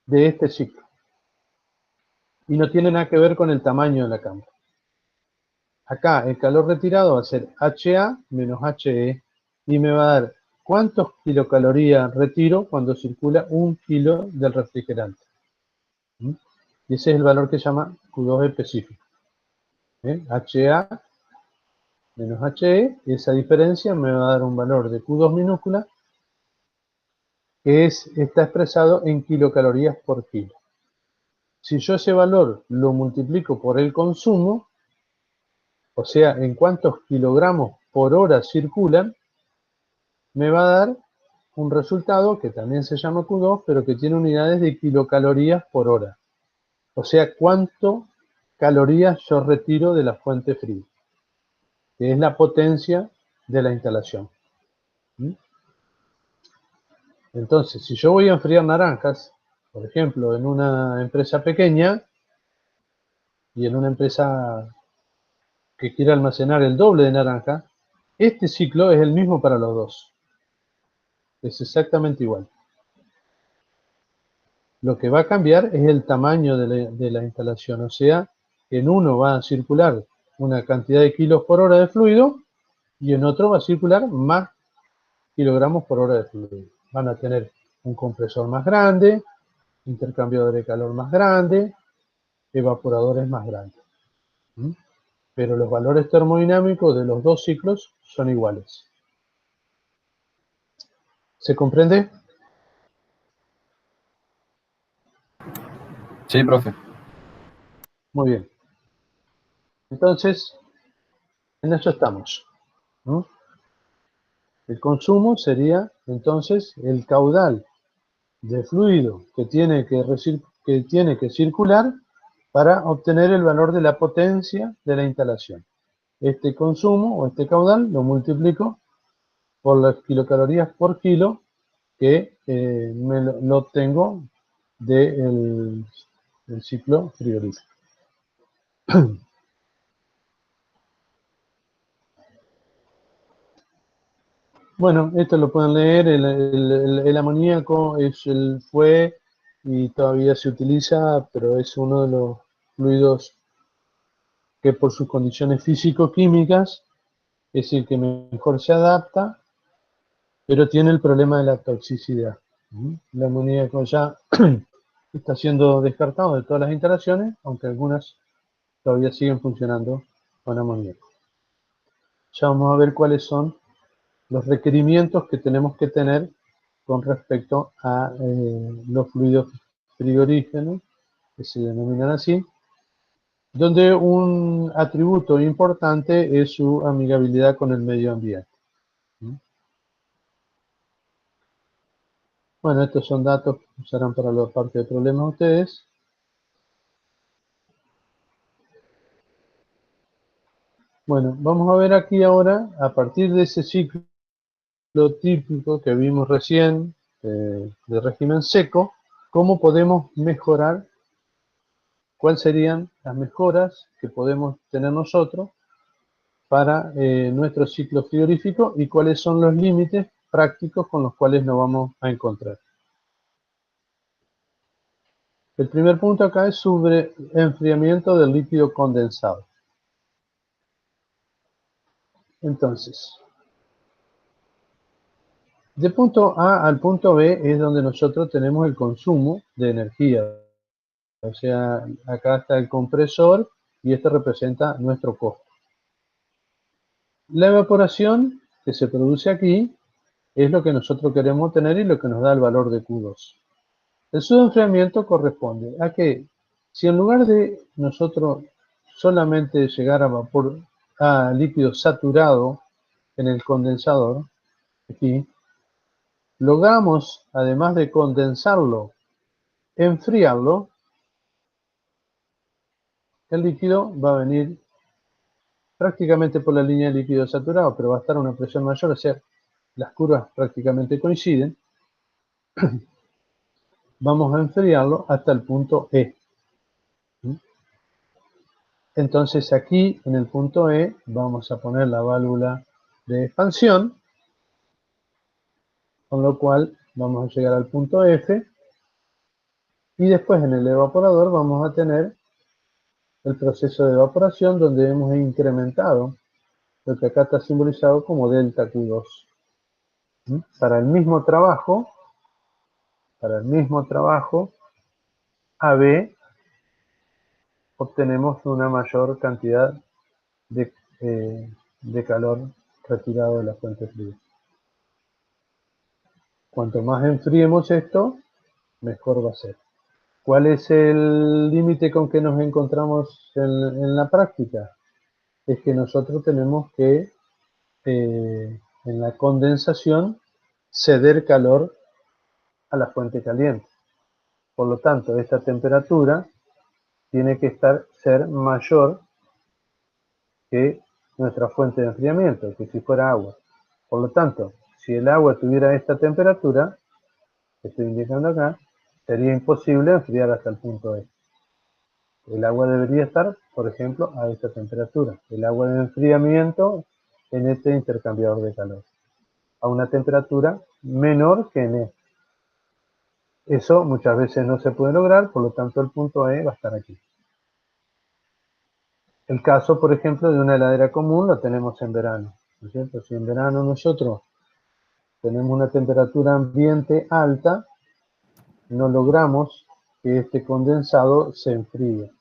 de este ciclo. Y no tiene nada que ver con el tamaño de la cámara. Acá el calor retirado va a ser HA menos HE y me va a dar cuántos kilocalorías retiro cuando circula 1 kilo del refrigerante. Y ese es el valor que se llama Q2 específico. HA menos HE, y esa diferencia me va a dar un valor de Q2 minúscula que está expresado en kilocalorías por kilo. Si yo ese valor lo multiplico por el consumo, o sea, en cuántos kilogramos por hora circulan, me va a dar un resultado que también se llama Q2, pero que tiene unidades de kilocalorías por hora. O sea, cuánto calorías yo retiro de la fuente fría, que es la potencia de la instalación. Entonces, si yo voy a enfriar naranjas, por ejemplo, en una empresa pequeña y en una empresa que quiere almacenar el doble de naranja, este ciclo es el mismo para los dos. Es exactamente igual. Lo que va a cambiar es el tamaño de la instalación, o sea, en uno va a circular una cantidad de kilos por hora de fluido y en otro va a circular más kilogramos por hora de fluido. Van a tener un compresor más grande, intercambiador de calor más grande, evaporadores más grandes. ¿Mm? Pero los valores termodinámicos de los dos ciclos son iguales. ¿Se comprende? Sí, profe. Muy bien. Entonces, en eso estamos. ¿No? El consumo sería, entonces, el caudal de fluido que tiene que circular para obtener el valor de la potencia de la instalación. Este consumo o este caudal lo multiplico por las kilocalorías por kilo que lo obtengo del ciclo frigorífico. Bueno, esto lo pueden leer, el amoníaco fue y todavía se utiliza, pero es uno de los fluidos que por sus condiciones físico-químicas es el que mejor se adapta, pero tiene el problema de la toxicidad. El amoníaco ya está siendo descartado de todas las instalaciones, aunque algunas todavía siguen funcionando con amoníaco. Ya vamos a ver cuáles son los requerimientos que tenemos que tener con respecto a los fluidos frigorígenos, que se denominan así, donde un atributo importante es su amigabilidad con el medio ambiente. Bueno, estos son datos que usarán para la parte de problemas ustedes. Bueno, vamos a ver aquí ahora, a partir de ese ciclo típico que vimos recién, de régimen seco, cómo podemos mejorar, cuáles serían las mejoras que podemos tener nosotros para nuestro ciclo frigorífico y cuáles son los límites prácticos con los cuales nos vamos a encontrar. El primer punto acá es sobre enfriamiento del líquido condensado. Entonces, de punto A al punto B es donde nosotros tenemos el consumo de energía. O sea, acá está el compresor y este representa nuestro costo. La evaporación que se produce aquí es lo que nosotros queremos tener y lo que nos da el valor de Q2. El subenfriamiento corresponde a que si en lugar de nosotros solamente llegar a vapor, a líquido saturado en el condensador, aquí, logramos, además de condensarlo, enfriarlo, el líquido va a venir prácticamente por la línea de líquido saturado, pero va a estar a una presión mayor, o sea, las curvas prácticamente coinciden. Vamos a enfriarlo hasta el punto E. Entonces aquí, en el punto E, vamos a poner la válvula de expansión, con lo cual vamos a llegar al punto F, y después en el evaporador vamos a tener el proceso de evaporación donde hemos incrementado lo que acá está simbolizado como delta Q2. Para el mismo trabajo, AB, obtenemos una mayor cantidad de calor retirado de la fuente fría. Cuanto más enfriemos esto, mejor va a ser. ¿Cuál es el límite con que nos encontramos en la práctica? Es que nosotros tenemos que, en la condensación, ceder calor a la fuente caliente. Por lo tanto, esta temperatura tiene que ser mayor que nuestra fuente de enfriamiento, que si fuera agua. Por lo tanto, si el agua tuviera esta temperatura, que estoy indicando acá, sería imposible enfriar hasta el punto E. El agua debería estar, por ejemplo, a esta temperatura. El agua de enfriamiento en este intercambiador de calor. A una temperatura menor que en E. Eso muchas veces no se puede lograr, por lo tanto el punto E va a estar aquí. El caso, por ejemplo, de una heladera común lo tenemos en verano, ¿no es cierto? Si en verano nosotros tenemos una temperatura ambiente alta, no logramos que este condensado se enfríe.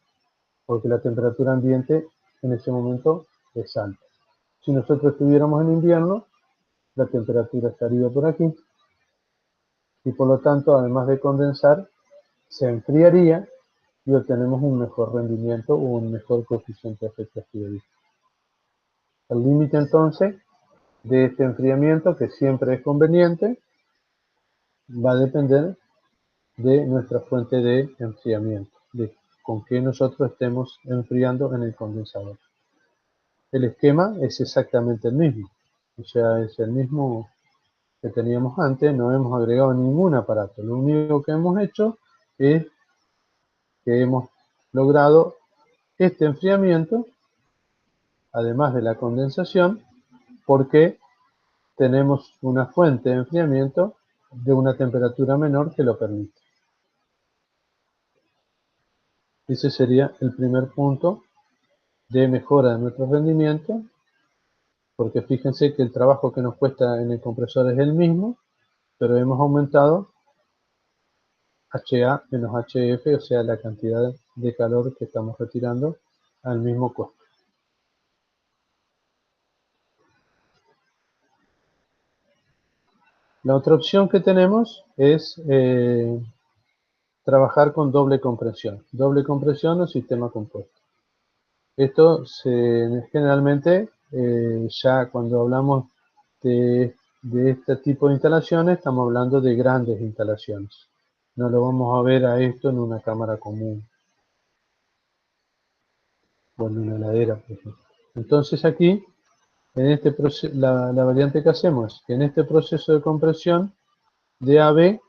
porque la temperatura ambiente en ese momento es alta. Si nosotros estuviéramos en invierno, la temperatura estaría por aquí, y por lo tanto, además de condensar, se enfriaría y obtenemos un mejor rendimiento o un mejor coeficiente de efecto frigorífico. El límite entonces de este enfriamiento, que siempre es conveniente, va a depender de nuestra fuente de enfriamiento, de con qué nosotros estemos enfriando en el condensador. El esquema es exactamente el mismo, o sea, es el mismo que teníamos antes, no hemos agregado ningún aparato. Lo único que hemos hecho es que hemos logrado este enfriamiento, además de la condensación, porque tenemos una fuente de enfriamiento de una temperatura menor que lo permite. Ese sería el primer punto de mejora de nuestro rendimiento, porque fíjense que el trabajo que nos cuesta en el compresor es el mismo, pero hemos aumentado HA menos HF, o sea, la cantidad de calor que estamos retirando al mismo costo. La otra opción que tenemos es trabajar con doble compresión o sistema compuesto. Esto generalmente, ya cuando hablamos de este tipo de instalaciones, estamos hablando de grandes instalaciones. No lo vamos a ver a esto en una cámara común o en una heladera, por ejemplo. Entonces aquí, en este proceso, la variante que hacemos es que en este proceso de compresión de AB,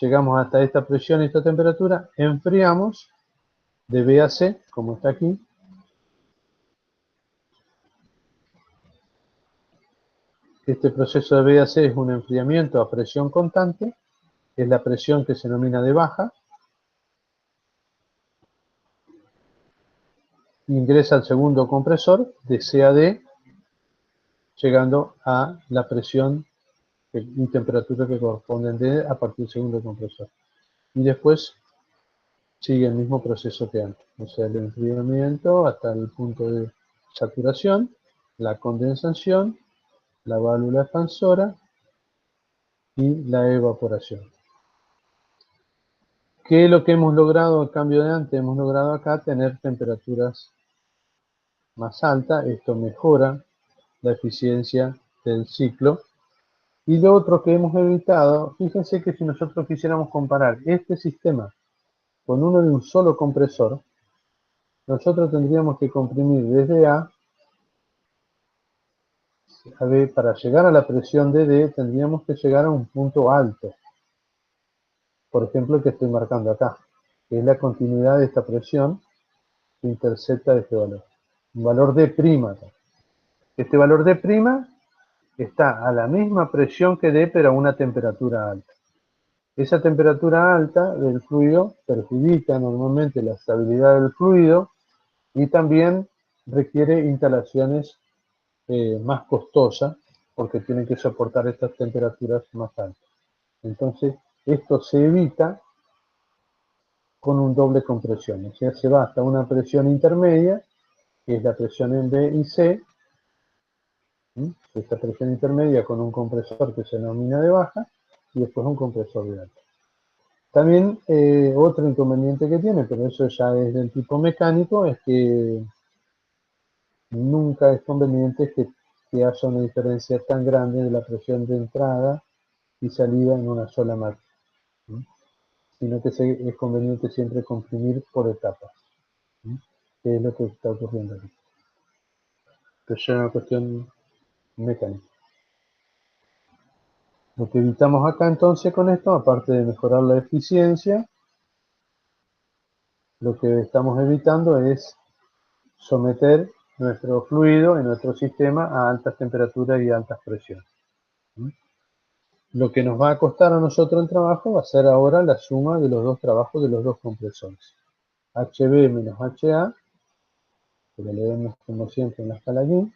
llegamos hasta esta presión y esta temperatura, enfriamos de B a C, como está aquí. Este proceso de B a C es un enfriamiento a presión constante, es la presión que se denomina de baja. Ingresa al segundo compresor de C a D, llegando a la presión y temperatura que corresponden de a partir del segundo compresor. Y después sigue el mismo proceso que antes, o sea, el enfriamiento hasta el punto de saturación, la condensación, la válvula expansora y la evaporación. ¿Qué es lo que hemos logrado a cambio de antes? Hemos logrado acá tener temperaturas más altas, esto mejora la eficiencia del ciclo. Y lo otro que hemos evitado, fíjense que si nosotros quisiéramos comparar este sistema con uno de un solo compresor, nosotros tendríamos que comprimir desde A B, para llegar a la presión de D tendríamos que llegar a un punto alto. Por ejemplo, el que estoy marcando acá, que es la continuidad de esta presión que intercepta este valor. Un valor D'. Este valor D' está a la misma presión que D, pero a una temperatura alta. Esa temperatura alta del fluido perjudica normalmente la estabilidad del fluido y también requiere instalaciones más costosas porque tienen que soportar estas temperaturas más altas. Entonces, esto se evita con un doble compresión. O sea, se va hasta una presión intermedia, que es la presión en B y C. Esta presión intermedia con un compresor que se denomina de baja y después un compresor de alta. También otro inconveniente que tiene, pero eso ya es del tipo mecánico, es que nunca es conveniente que haya una diferencia tan grande de la presión de entrada y salida en una sola máquina, sino que es conveniente siempre comprimir por etapas, que es lo que está ocurriendo aquí. Pero ya es una cuestión mecánica. Lo que evitamos acá entonces con esto, aparte de mejorar la eficiencia, lo que estamos evitando es someter nuestro fluido y nuestro sistema a altas temperaturas y altas presiones. Lo que nos va a costar a nosotros el trabajo va a ser ahora la suma de los dos trabajos de los dos compresores. HB menos HA, que lo leemos como siempre en la escala aquí,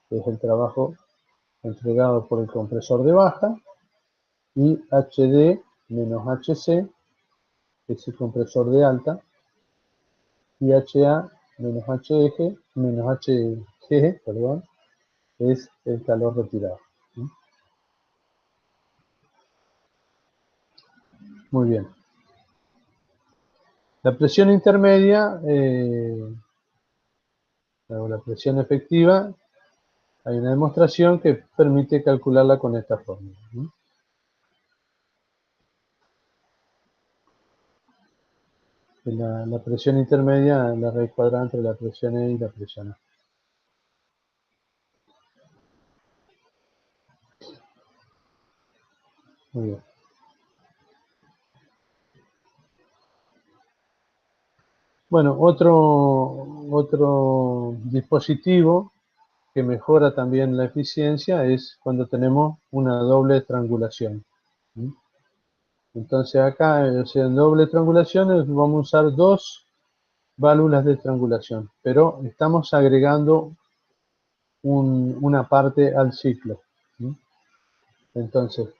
que es el trabajo entregado por el compresor de baja, y HD menos HC, que es el compresor de alta, y HA menos HG, menos HG, perdón, es el calor retirado. ¿Sí? Muy bien. La presión intermedia, o la presión efectiva, hay una demostración que permite calcularla con esta fórmula. ¿Sí? La presión intermedia, la raíz cuadrada entre la presión E y la presión A. Muy bien. Bueno, otro dispositivo que mejora también la eficiencia es cuando tenemos una doble estrangulación. ¿Sí? Entonces acá, o sea, en doble estrangulación vamos a usar dos válvulas de estrangulación, pero estamos agregando una parte al ciclo. ¿Sí? Entonces,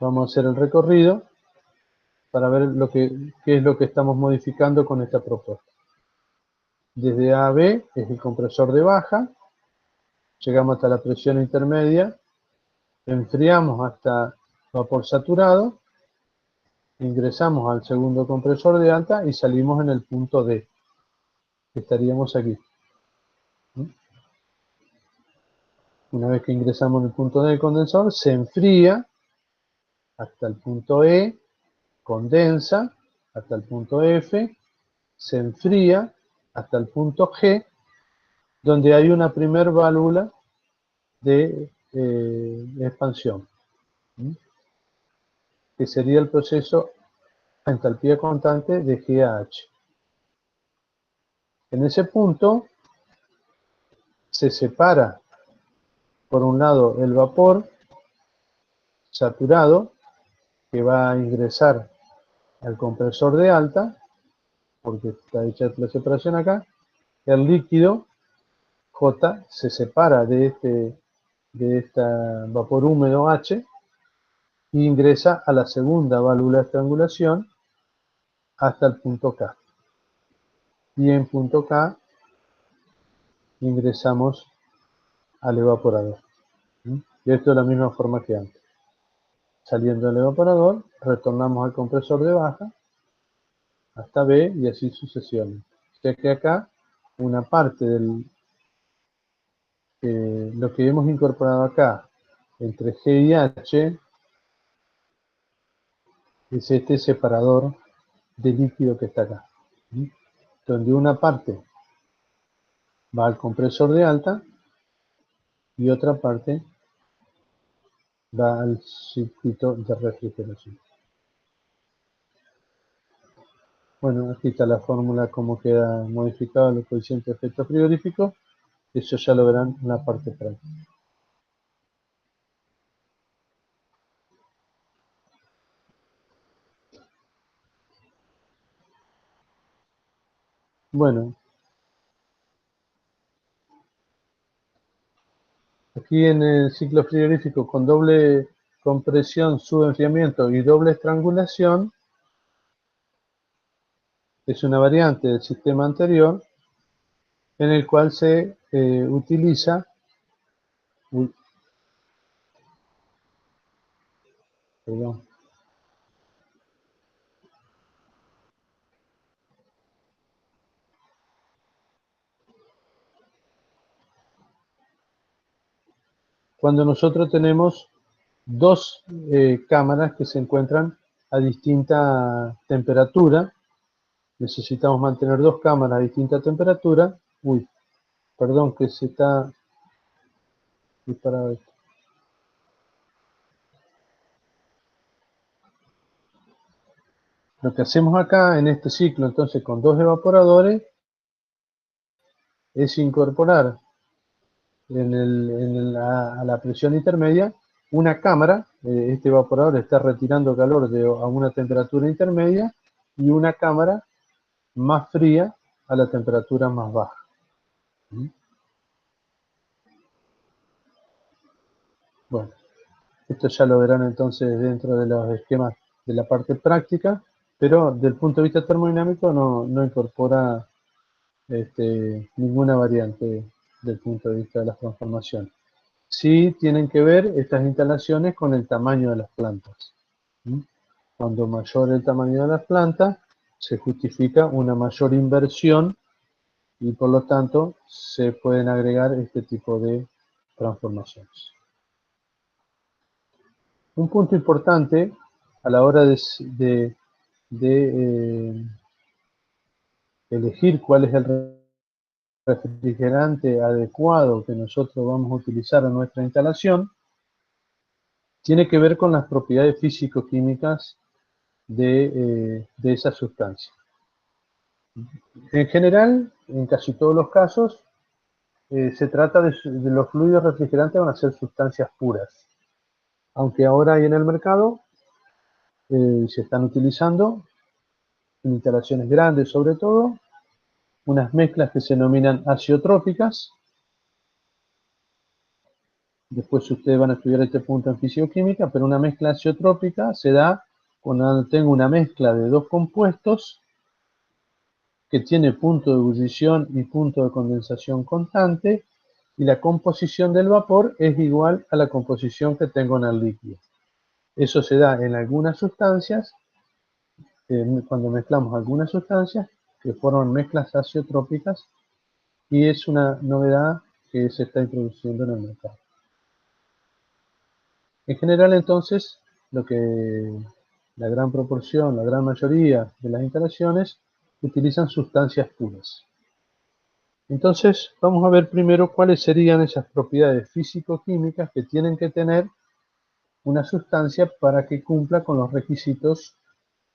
vamos a hacer el recorrido para ver qué es lo que estamos modificando con esta propuesta. Desde A a B es el compresor de baja, llegamos hasta la presión intermedia, enfriamos hasta vapor saturado, ingresamos al segundo compresor de alta y salimos en el punto D. Estaríamos aquí. Una vez que ingresamos en el punto D del condensador, se enfría hasta el punto E, condensa hasta el punto F, se enfría hasta el punto G, donde hay una primer válvula de expansión, que sería el proceso a entalpía constante de GAH. En ese punto se separa, por un lado, el vapor saturado, que va a ingresar al compresor de alta, porque está hecha la separación acá. El líquido J se separa de este vapor húmedo H e ingresa a la segunda válvula de estrangulación hasta el punto K. Y en punto K ingresamos al evaporador. Y esto de la misma forma que antes. Saliendo del evaporador, retornamos al compresor de baja hasta B y así sucesivamente. O sea que acá una parte de lo que hemos incorporado acá entre G y H es este separador de líquido que está acá, donde una parte va al compresor de alta y otra parte va al circuito de refrigeración. Bueno, aquí está la fórmula, cómo queda modificado el coeficiente de efecto frigorífico. Eso ya lo verán en la parte práctica. Bueno, aquí en el ciclo frigorífico con doble compresión, subenfriamiento y doble estrangulación, es una variante del sistema anterior en el cual se utiliza perdón. Cuando nosotros tenemos dos cámaras que se encuentran a distinta temperatura, necesitamos mantener dos cámaras a distinta temperatura. Uy, perdón que se está disparado esto. Lo que hacemos acá en este ciclo, entonces, con dos evaporadores, es incorporar a la presión intermedia una cámara. Este evaporador está retirando calor a una temperatura intermedia, y una cámara más fría a la temperatura más baja. Bueno, esto ya lo verán entonces dentro de los esquemas de la parte práctica, pero desde el punto de vista termodinámico no incorpora ninguna variante desde el punto de vista de las transformaciones. Sí tienen que ver estas instalaciones con el tamaño de las plantas. ¿Mm? Cuando mayor el tamaño de las plantas, se justifica una mayor inversión y por lo tanto se pueden agregar este tipo de transformaciones. Un punto importante a la hora de elegir cuál es el refrigerante adecuado que nosotros vamos a utilizar en nuestra instalación tiene que ver con las propiedades físico-químicas de esa sustancia. En general, en casi todos los casos, se trata de los fluidos refrigerantes van a ser sustancias puras. Aunque ahora hay en el mercado, se están utilizando en instalaciones grandes sobre todo, unas mezclas que se denominan azeotrópicas. Después ustedes van a estudiar este punto en fisicoquímica, pero una mezcla azeotrópica se da cuando tengo una mezcla de dos compuestos que tiene punto de ebullición y punto de condensación constante, y la composición del vapor es igual a la composición que tengo en el líquido. Eso se da en algunas sustancias, cuando mezclamos algunas sustancias que forman mezclas azeotrópicas, y es una novedad que se está introduciendo en el mercado. En general, entonces, la gran proporción, la gran mayoría de las instalaciones utilizan sustancias puras. Entonces, vamos a ver primero cuáles serían esas propiedades físico-químicas que tienen que tener una sustancia para que cumpla con los requisitos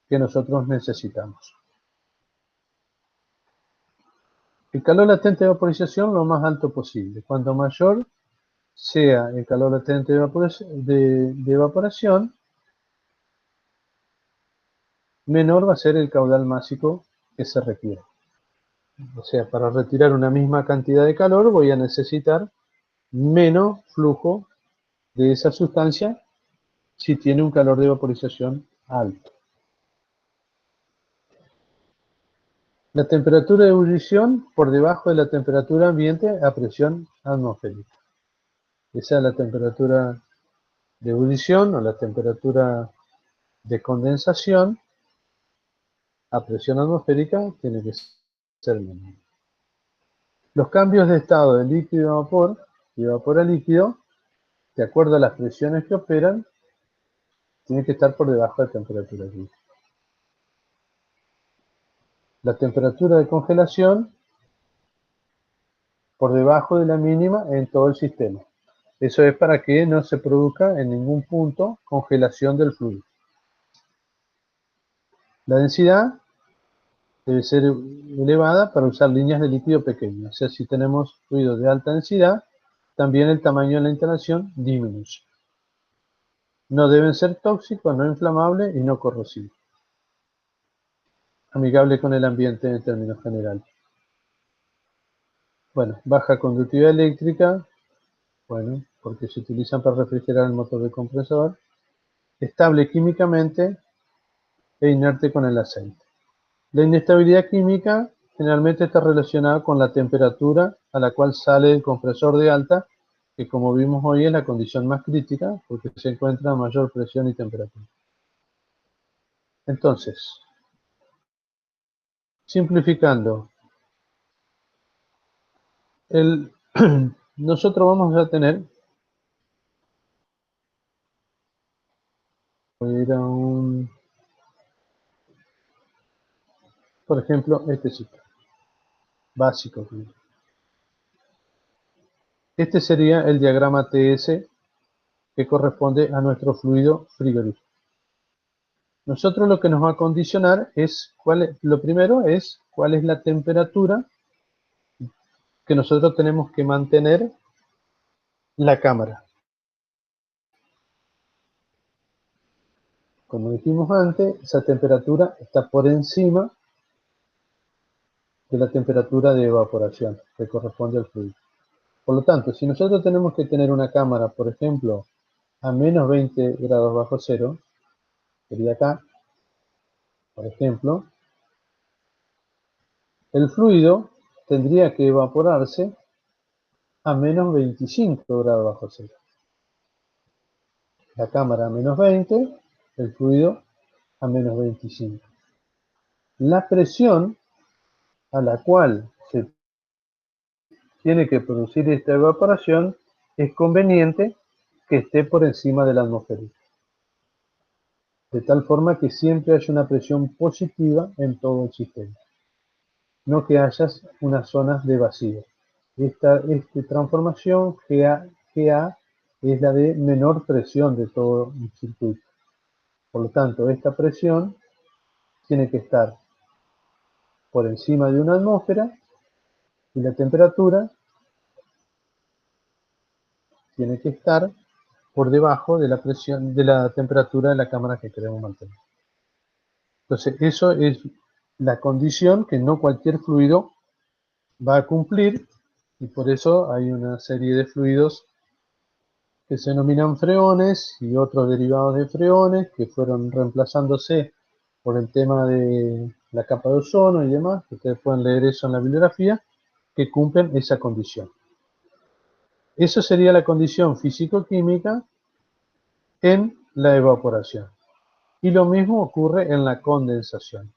que nosotros necesitamos. El calor latente de vaporización lo más alto posible. Cuanto mayor sea el calor latente de evaporación, menor va a ser el caudal másico que se requiere. O sea, para retirar una misma cantidad de calor voy a necesitar menos flujo de esa sustancia si tiene un calor de vaporización alto. La temperatura de ebullición por debajo de la temperatura ambiente a presión atmosférica. Esa es la temperatura de ebullición o la temperatura de condensación a presión atmosférica tiene que ser mínima. Los cambios de estado de líquido a vapor y de vapor a líquido, de acuerdo a las presiones que operan, tienen que estar por debajo de la temperatura crítica. La temperatura de congelación por debajo de la mínima en todo el sistema. Eso es para que no se produzca en ningún punto congelación del fluido. La densidad debe ser elevada para usar líneas de líquido pequeñas. O sea, si tenemos fluido de alta densidad, también el tamaño de la instalación disminuye. No deben ser tóxicos, no inflamables y no corrosivos. Amigable con el ambiente en términos generales. Bueno, baja conductividad eléctrica, bueno, porque se utilizan para refrigerar el motor de compresor. Estable químicamente e inerte con el aceite. La inestabilidad química generalmente está relacionada con la temperatura a la cual sale el compresor de alta, que como vimos hoy es la condición más crítica porque se encuentra a mayor presión y temperatura. Entonces, simplificando, nosotros vamos a tener, voy a ir a por ejemplo, este ciclo básico. Este sería el diagrama TS que corresponde a nuestro fluido frigorífico. Nosotros lo que nos va a condicionar es, lo primero es cuál es la temperatura que nosotros tenemos que mantener la cámara. Como dijimos antes, esa temperatura está por encima de la temperatura de evaporación que corresponde al fluido. Por lo tanto, si nosotros tenemos que tener una cámara, por ejemplo, a menos 20 grados bajo cero, sería acá, Por ejemplo, el fluido tendría que evaporarse a menos 25 grados bajo cero. La cámara a menos 20, el fluido a menos 25. La presión a la cual se tiene que producir esta evaporación es conveniente que esté por encima de la atmósfera. De tal forma que siempre haya una presión positiva en todo el sistema. No que haya unas zonas de vacío. Esta transformación GA es la de menor presión de todo el circuito. Por lo tanto, esta presión tiene que estar por encima de una atmósfera y la temperatura tiene que estar por debajo de la presión de la temperatura de la cámara que queremos mantener. Entonces, eso es la condición que no cualquier fluido va a cumplir, y por eso hay una serie de fluidos que se denominan freones y otros derivados de freones que fueron reemplazándose por el tema de la capa de ozono y demás, que ustedes pueden leer eso en la bibliografía, que cumplen esa condición. Eso sería la condición físico-química en la evaporación. Y lo mismo ocurre en la condensación.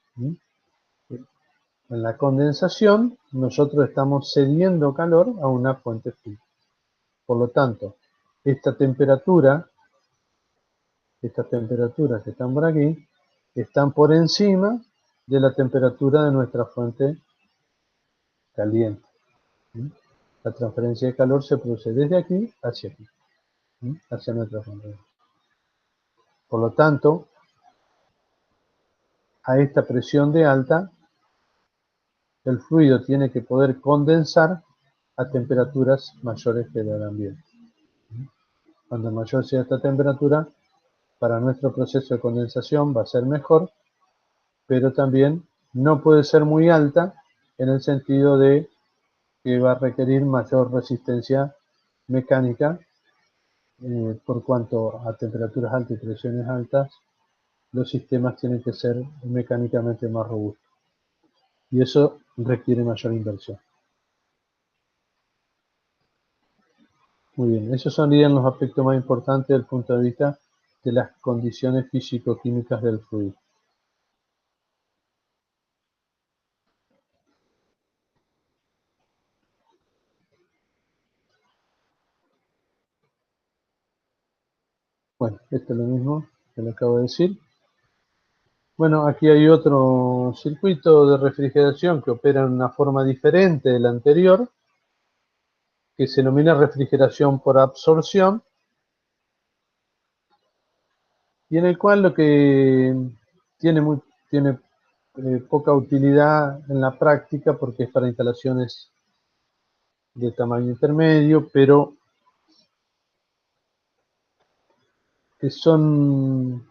En la condensación, nosotros estamos cediendo calor a una fuente fría. Por lo tanto, estas temperaturas que están por aquí, están por encima de la temperatura de nuestra fuente caliente. La transferencia de calor se produce desde aquí hacia aquí, hacia nuestra fuente. Por lo tanto, a esta presión de alta, el fluido tiene que poder condensar a temperaturas mayores que la del ambiente. Cuando mayor sea esta temperatura, para nuestro proceso de condensación va a ser mejor, pero también no puede ser muy alta en el sentido de que va a requerir mayor resistencia mecánica, por cuanto a temperaturas altas y presiones altas, los sistemas tienen que ser mecánicamente más robustos. Y eso requiere mayor inversión. Muy bien, esos serían los aspectos más importantes desde el punto de vista de las condiciones físico-químicas del fluido. Bueno, esto es lo mismo que le acabo de decir. Bueno, aquí hay otro circuito de refrigeración que opera en una forma diferente del anterior, que se denomina refrigeración por absorción, y en el cual lo que tiene poca utilidad en la práctica porque es para instalaciones de tamaño intermedio, pero que son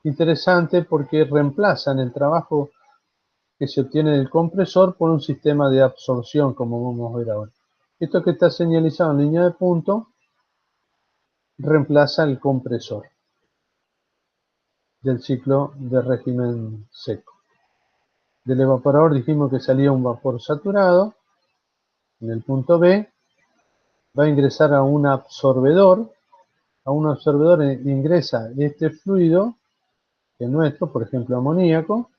interesantes porque reemplazan el trabajo que se obtiene del compresor por un sistema de absorción, como vamos a ver ahora. Esto que está señalizado en línea de punto reemplaza el compresor del ciclo de régimen seco. Del evaporador dijimos que salía un vapor saturado. En el punto B va a ingresar a un absorbedor. A un absorbedor ingresa este fluido, que es nuestro, por ejemplo amoníaco,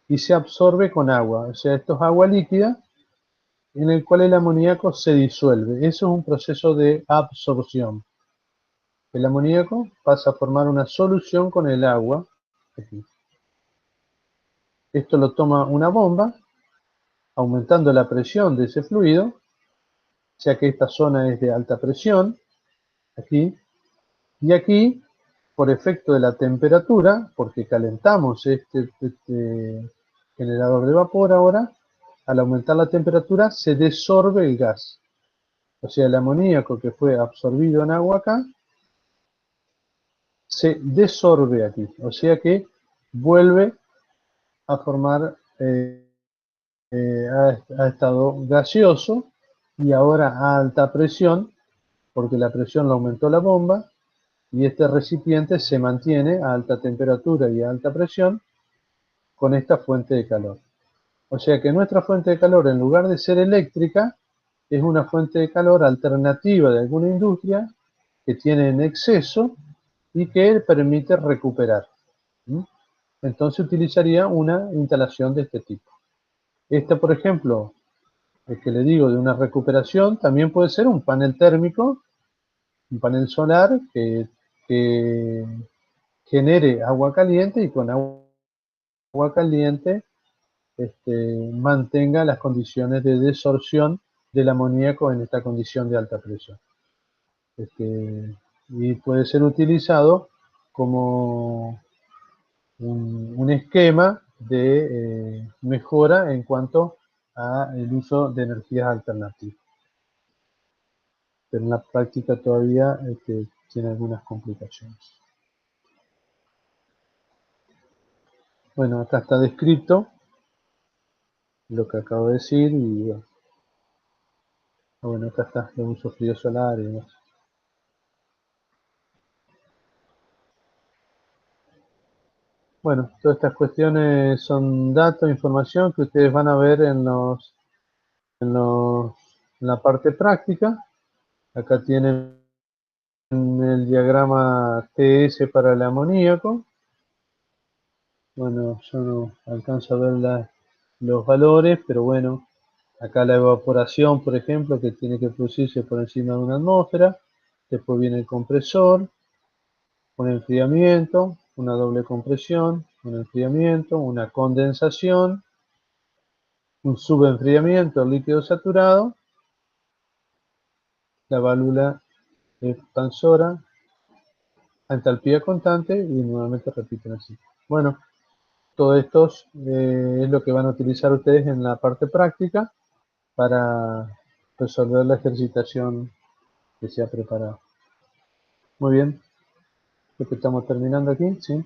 y se absorbe con agua. O sea, esto es agua líquida en el cual el amoníaco se disuelve. Eso es un proceso de absorción. El amoníaco pasa a formar una solución con el agua. Esto lo toma una bomba, aumentando la presión de ese fluido, ya que esta zona es de alta presión, aquí, y aquí, por efecto de la temperatura, porque calentamos este generador de vapor ahora, al aumentar la temperatura se desorbe el gas. O sea, el amoníaco que fue absorbido en agua acá, se desorbe aquí. O sea que vuelve a formar, a estado gaseoso y ahora a alta presión, porque la presión la aumentó la bomba, y este recipiente se mantiene a alta temperatura y a alta presión con esta fuente de calor. O sea que nuestra fuente de calor, en lugar de ser eléctrica, es una fuente de calor alternativa de alguna industria que tiene en exceso y que permite recuperar. ¿Mm? Entonces utilizaría una instalación de este tipo. Esta, por ejemplo, el que le digo de una recuperación, también puede ser un panel térmico, un panel solar que genere agua caliente y con agua caliente mantenga las condiciones de desorción del amoníaco en esta condición de alta presión. Y puede ser utilizado como un esquema de mejora en cuanto al uso de energías alternativas. Pero en la práctica todavía tiene algunas complicaciones. Bueno, acá está descrito lo que acabo de decir y bueno, acá está el uso frío solar y demás. Bueno, todas estas cuestiones son datos, información que ustedes van a ver en la parte práctica. Acá tienen el diagrama TS para el amoníaco. Bueno, yo no alcanzo a ver los valores, pero bueno, acá la evaporación, por ejemplo, que tiene que producirse por encima de una atmósfera. Después viene el compresor, un enfriamiento, una doble compresión, un enfriamiento, una condensación, un subenfriamiento líquido saturado, la válvula expansora, entalpía constante y nuevamente repiten así. Bueno, todo esto es lo que van a utilizar ustedes en la parte práctica para resolver la ejercitación que se ha preparado. Muy bien, creo que estamos terminando aquí, ¿sí?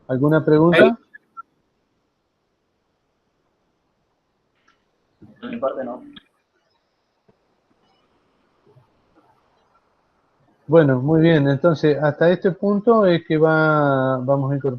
¿Alguna pregunta? De mi parte no. Bueno, muy bien. Entonces, hasta este punto es que vamos a incorporar